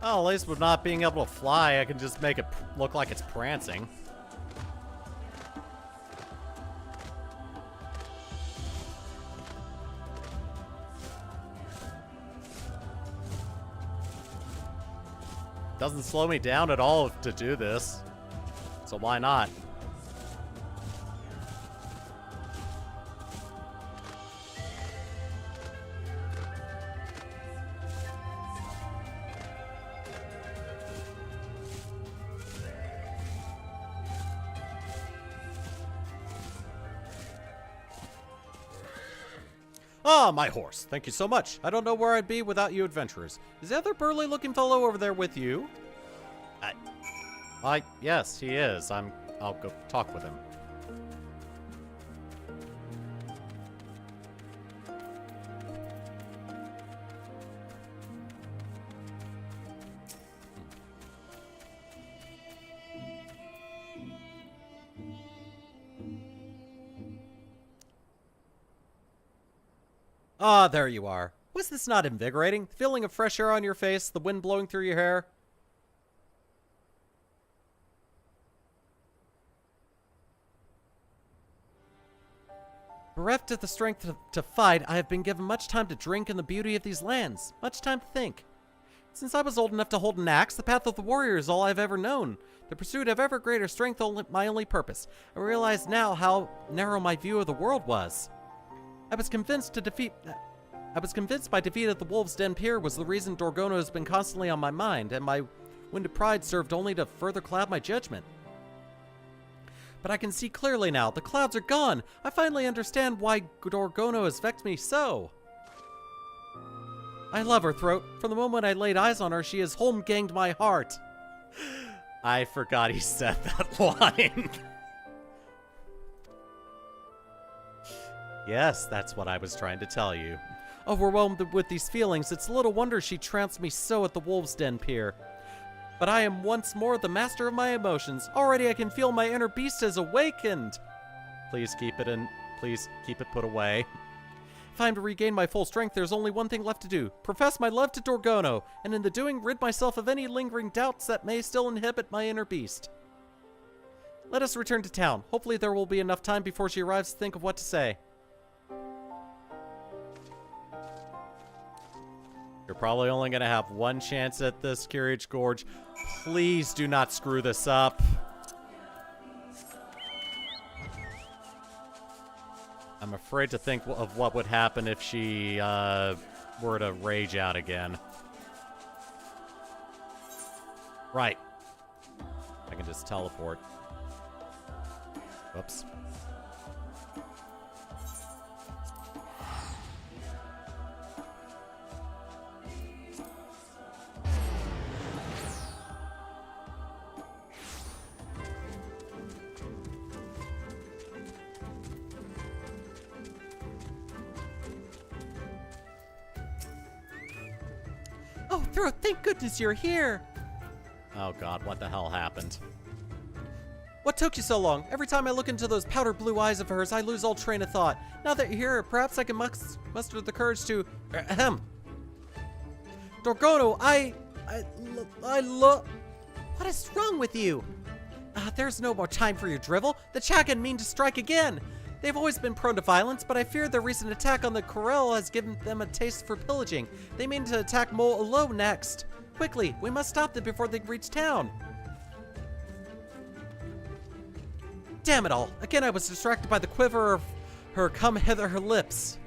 Oh, at least with not being able to fly, I can just make it look like it's prancing. Doesn't slow me down at all to do this. So why not? Ah, my horse. Thank you so much. I don't know where I'd be without you adventurers. Is the other burly-looking fellow over there with you? Yes, he is. I'll go talk with him. Ah, there you are. Was this not invigorating? The feeling of fresh air on your face, the wind blowing through your hair? Bereft of the strength to fight, I have been given much time to drink in the beauty of these lands, much time to think. Since I was old enough to hold an axe, the path of the warrior is all I've ever known. The pursuit of ever greater strength my only purpose. I realize now how narrow my view of the world was. I was convinced my defeat at the Wolves' Den Pier was the reason Dorgono has been constantly on my mind, and my wounded pride served only to further cloud my judgment. But I can see clearly now. The clouds are gone. I finally understand why Dorgono has vexed me so. I love her, Throat. From the moment I laid eyes on her, she has home-ganged my heart. I forgot he said that line. Yes, that's what I was trying to tell you. Overwhelmed with these feelings, it's little wonder she trounced me so at the Wolves' Den Pier. But I am once more the master of my emotions. Already I can feel my inner beast has awakened. Please keep it put away. If I am to regain my full strength, there's only one thing left to do. Profess my love to Dorgono, and in the doing, rid myself of any lingering doubts that may still inhibit my inner beast. Let us return to town. Hopefully there will be enough time before she arrives to think of what to say. You're probably only going to have one chance at this, Kirich Gorge. Please do not screw this up. I'm afraid to think of what would happen if she were to rage out again. Right. I can just teleport. Whoops. Oh, Throat, thank goodness you're here! Oh god, what the hell happened? What took you so long? Every time I look into those powder blue eyes of hers, I lose all train of thought. Now that you're here, perhaps I can muster the courage to... Ahem. Dorgono, I look... What is wrong with you? There's no more time for your drivel. The Chagan mean to strike again. They've always been prone to violence, but I fear their recent attack on the Corel has given them a taste for pillaging. They mean to attack Mol Alo next. Quickly, we must stop them before they reach town. Damn it all. Again, I was distracted by the quiver of her come hither her lips.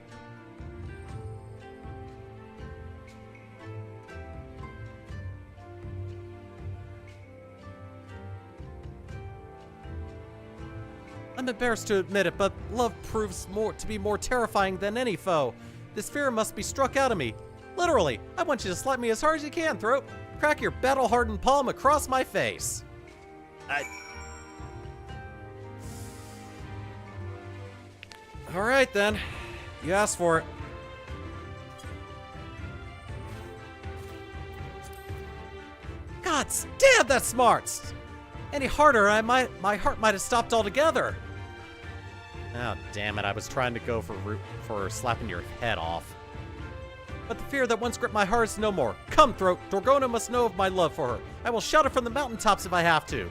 I'm embarrassed to admit it, but love proves to be more terrifying than any foe. This fear must be struck out of me. Literally, I want you to slap me as hard as you can, Throat. Crack your battle-hardened palm across my face. Alright then. You asked for it. God damn, that's smart! Any harder, my heart might have stopped altogether. Oh, damn it. I was trying to go for slapping your head off. But the fear that once gripped my heart is no more. Come, Throat. Dorgona must know of my love for her. I will shout it from the mountaintops if I have to.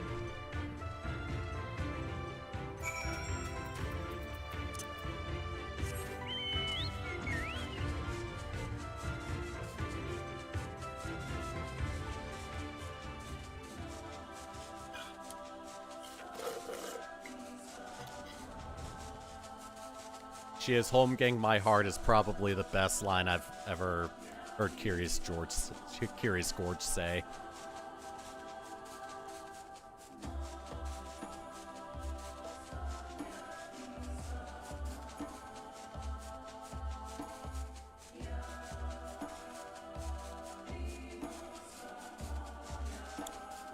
She is home gang my heart is probably the best line I've ever heard Curious Gorge say.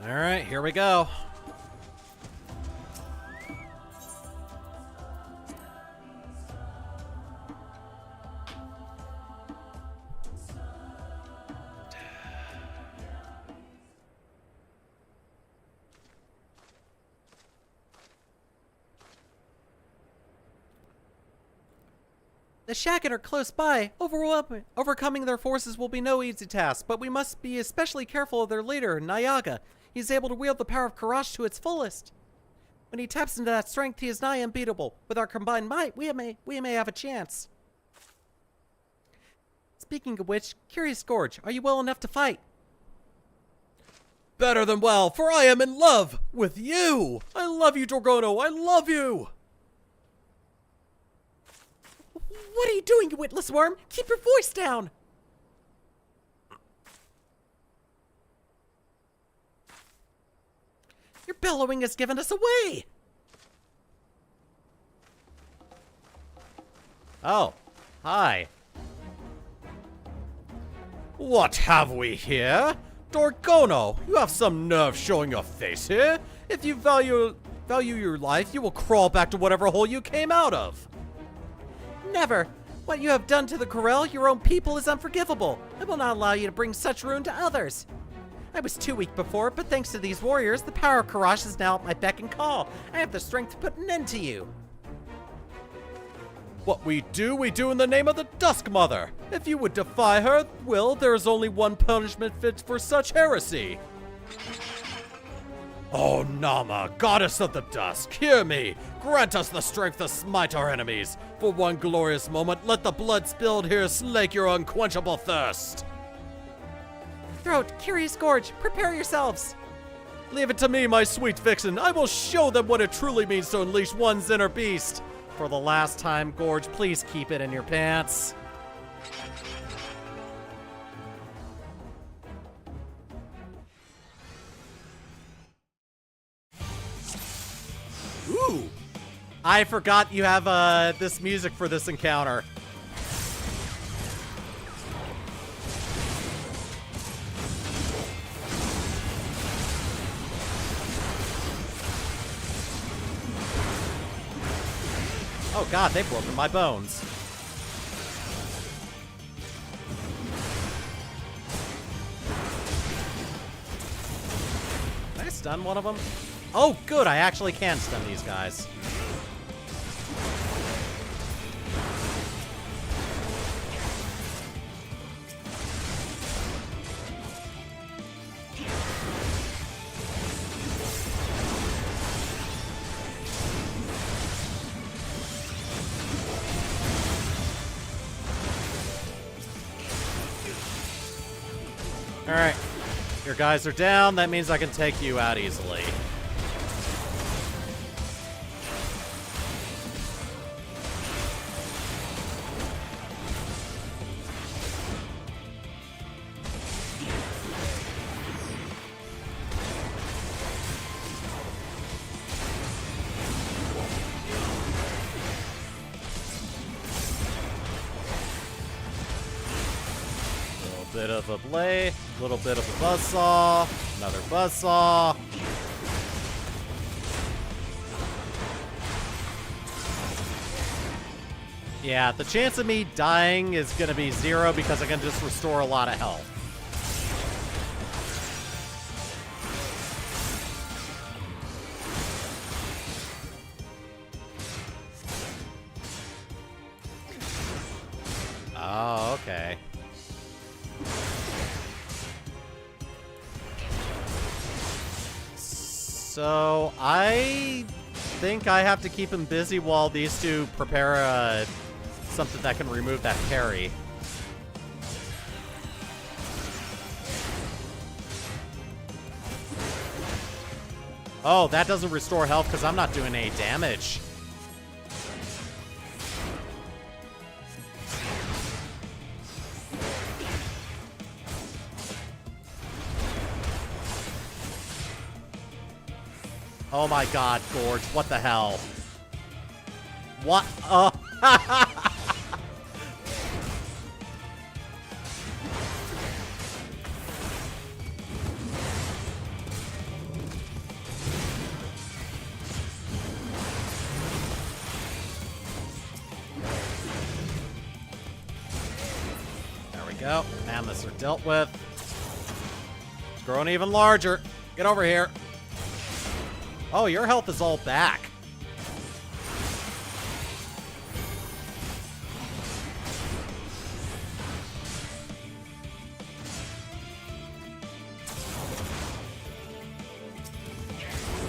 All right, here we go. The Shacket are close by. Overcoming their forces will be no easy task, but we must be especially careful of their leader, Nyaga. He's able to wield the power of Karash to its fullest. When he taps into that strength, he is nigh unbeatable. With our combined might, we may have a chance. Speaking of which, Curious Gorge, are you well enough to fight? Better than well, for I am in love with you. I love you, Dorgono. I love you. What are you doing, you witless worm? Keep your voice down! Your bellowing has given us away! Oh, hi. What have we here? Dorgono, you have some nerve showing your face here. If you value your life, you will crawl back to whatever hole you came out of. Never! What you have done to the Corel, your own people, is unforgivable. I will not allow you to bring such ruin to others. I was too weak before, but thanks to these warriors, the power of Karash is now at my beck and call. I have the strength to put an end to you. What we do in the name of the Dusk Mother. If you would defy her will, there is only one punishment fit for such heresy. Oh, Nama, goddess of the dusk, hear me. Grant us the strength to smite our enemies. For one glorious moment, let the blood spilled here slake your unquenchable thirst. Throat, Curious Gorge, prepare yourselves. Leave it to me, my sweet vixen. I will show them what it truly means to unleash one's inner beast. For the last time, Gorge, please keep it in your pants. Ooh! I forgot you have this music for this encounter. Oh god, they've broken my bones. Can I stun one of them? Oh, good, I actually can stun these guys. Alright, your guys are down, that means I can take you out easily. Bit of a blade, little bit of a buzzsaw, another buzzsaw. Yeah, the chance of me dying is gonna be 0 because I can just restore a lot of health. Oh, okay. So, I think I have to keep him busy while these two prepare something that can remove that parry. Oh, that doesn't restore health because I'm not doing any damage. Oh my god, Gorge, what the hell? What? Oh. There we go. Mammoths are dealt with. It's growing even larger. Get over here. Oh, your health is all back.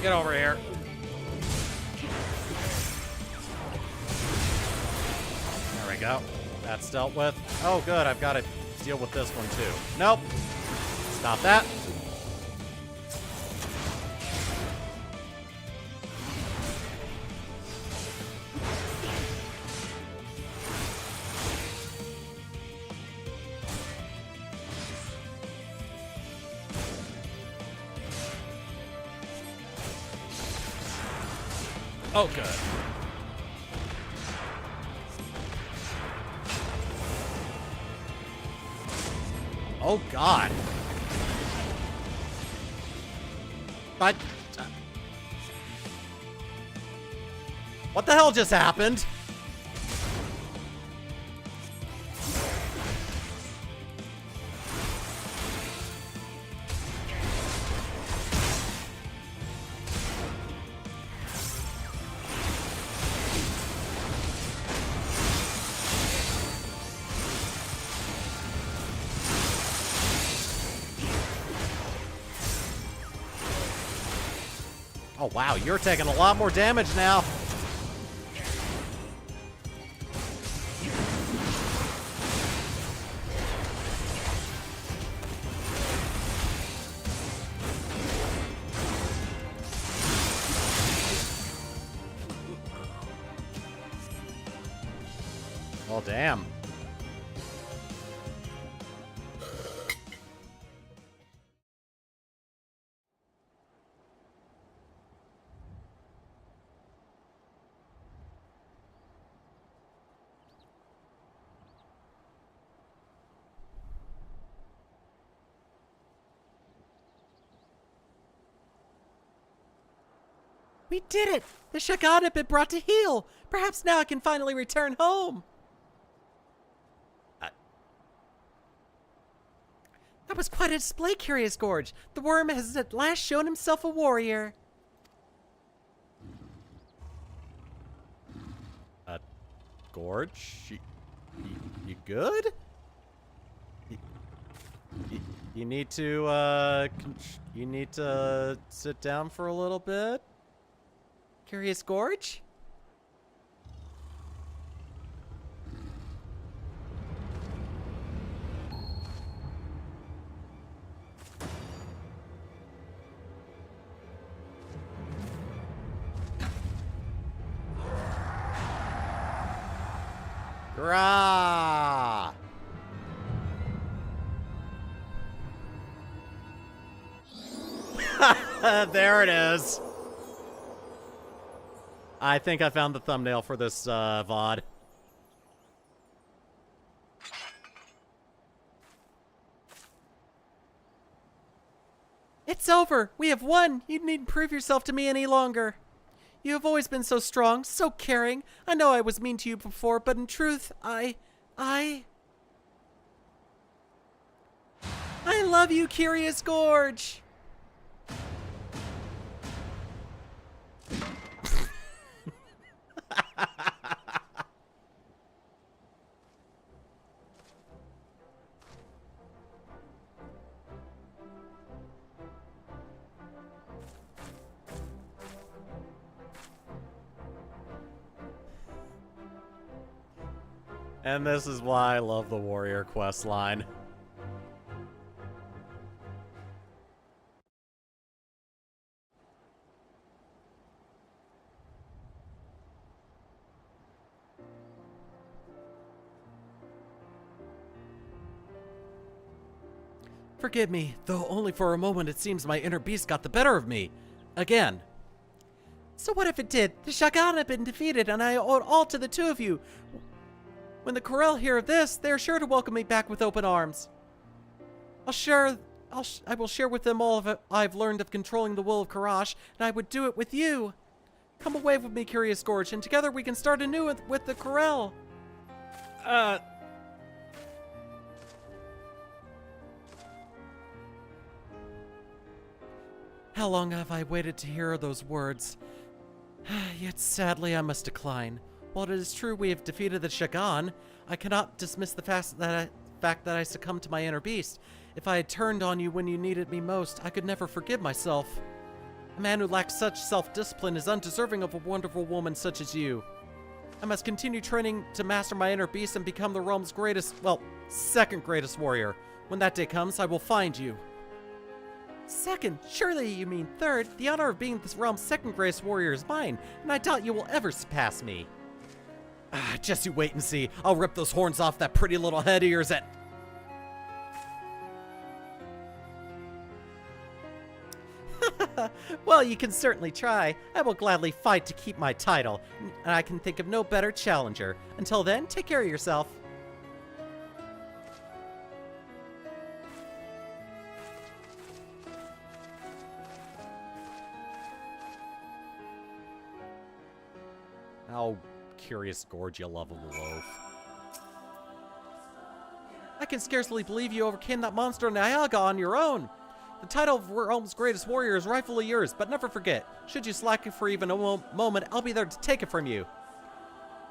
Get over here. There we go. That's dealt with. Oh, good. I've got to deal with this one, too. Nope. Stop that. Oh, good. Oh, God. But... what the hell just happened? Oh, wow, you're taking a lot more damage now. Oh, damn. We did it! The Shagan had been brought to heel! Perhaps now I can finally return home! That was quite a display, Curious Gorge. The worm has at last shown himself a warrior. Gorge? You good? You need to, you need to sit down for a little bit? Curious Gorge? Hurrah! There it is. I think I found the thumbnail for this VOD. It's over! We have won! You needn't prove yourself to me any longer. You have always been so strong, so caring. I know I was mean to you before, but in truth, I love you, Curious Gorge! And this is why I love the warrior quest line. Forgive me, though only for a moment it seems my inner beast got the better of me. Again. So what if it did? The Shagan had been defeated, and I owe it all to the two of you. When the Corel hear of this, they are sure to welcome me back with open arms. I will share with them all of it I've learned of controlling the will of Karash, and I would do it with you. Come away with me, Curious Gorge, and together we can start anew with the Corel. How long have I waited to hear those words? Yet sadly I must decline. While it is true we have defeated the Shagan, I cannot dismiss the fact that I succumbed to my inner beast. If I had turned on you when you needed me most, I could never forgive myself. A man who lacks such self-discipline is undeserving of a wonderful woman such as you. I must continue training to master my inner beast and become the realm's greatest, well, second greatest warrior. When that day comes, I will find you. Second? Surely you mean third? The honor of being this realm's second greatest warrior is mine, and I doubt you will ever surpass me. Just you wait and see. I'll rip those horns off that pretty little head of yours and... Well, you can certainly try. I will gladly fight to keep my title, and I can think of no better challenger. Until then, take care of yourself. How Curious Gorge you love a loaf. I can scarcely believe you overcame that monster Niaga on your own. The title of realm's greatest warrior is rightfully yours, but never forget, should you slack it for even a moment, I'll be there to take it from you.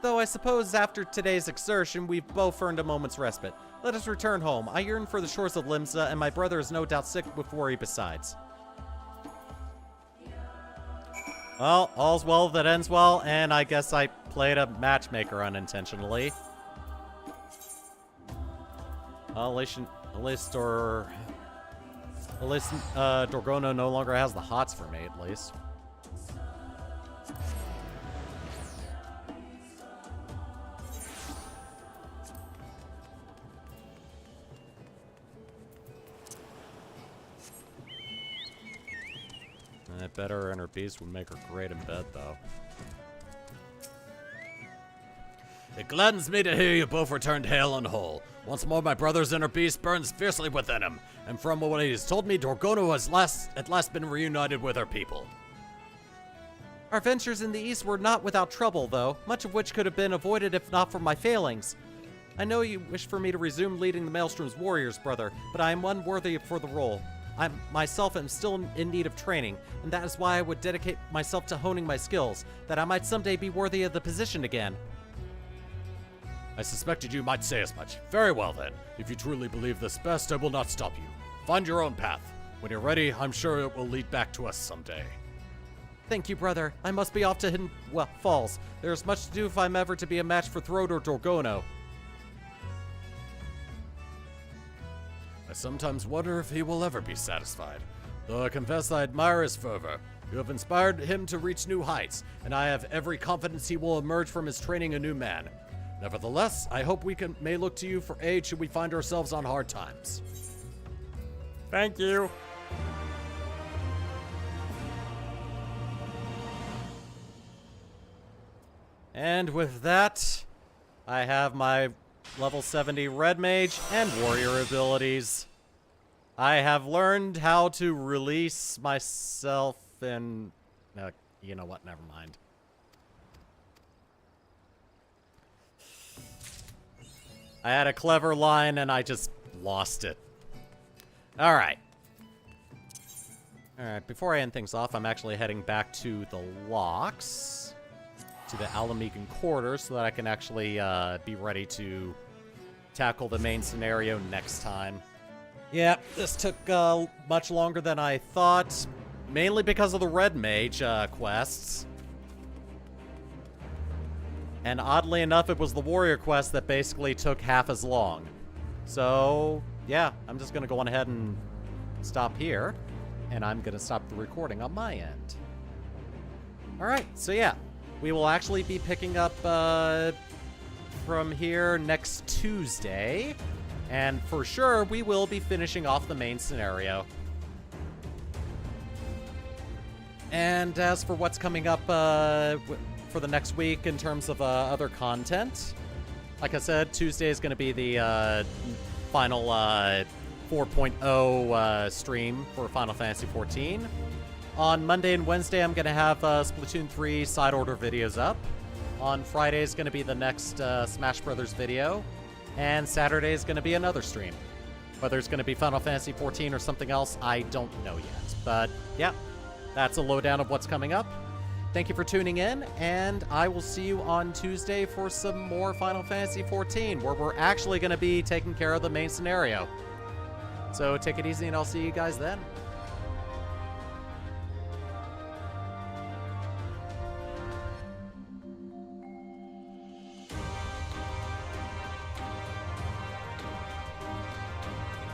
Though I suppose after today's exertion, we've both earned a moment's respite. Let us return home. I yearn for the shores of Limsa, and my brother is no doubt sick with worry besides. Well, all's well that ends well, and I guess I played a matchmaker unintentionally. At least Dorgono no longer has the hots for me, at least. That better inner beast would make her great in bed, though. It gladdens me to hear you both returned hale and whole. Once more, my brother's inner beast burns fiercely within him, and from what he has told me, Dorgono has at last been reunited with her people. Our ventures in the east were not without trouble, though, much of which could have been avoided if not for my failings. I know you wish for me to resume leading the Maelstrom's warriors, brother, but I am unworthy for the role. I myself am still in need of training, and that is why I would dedicate myself to honing my skills, that I might someday be worthy of the position again. I suspected you might say as much. Very well then. If you truly believe this best, I will not stop you. Find your own path. When you're ready, I'm sure it will lead back to us someday. Thank you, brother. I must be off to Hidden Falls. There's much to do if I'm ever to be a match for Throat or Dorgono. I sometimes wonder if he will ever be satisfied. Though I confess I admire his fervor. You have inspired him to reach new heights, and I have every confidence he will emerge from his training a new man. Nevertheless, I hope we may look to you for aid should we find ourselves on hard times. Thank you. And with that, I have my level 70 Red Mage and Warrior abilities. I have learned how to release myself and... you know what, never mind. I had a clever line and I just lost it. Alright. Alright, before I end things off, I'm actually heading back to the locks. To the Ala Mhigo quarters so that I can actually be ready to tackle the main scenario next time. Yeah, this took much longer than I thought. Mainly because of the Red Mage quests. And oddly enough, it was the warrior quest that basically took half as long. So, yeah, I'm just going to go on ahead and stop here. And I'm going to stop the recording on my end. Alright, so yeah. We will actually be picking up from here next Tuesday. And for sure, we will be finishing off the main scenario. And as for what's coming up for the next week in terms of other content, like I said, Tuesday is going to be the final 4.0 stream for Final Fantasy XIV. On Monday and Wednesday, I'm going to have Splatoon 3 side order videos up. On Friday is going to be the next Smash Brothers video. And Saturday is going to be another stream. Whether it's going to be Final Fantasy XIV or something else, I don't know yet. But yeah, that's a lowdown of what's coming up. Thank you for tuning in, and I will see you on Tuesday for some more Final Fantasy XIV, where we're actually going to be taking care of the main scenario. So take it easy, and I'll see you guys then.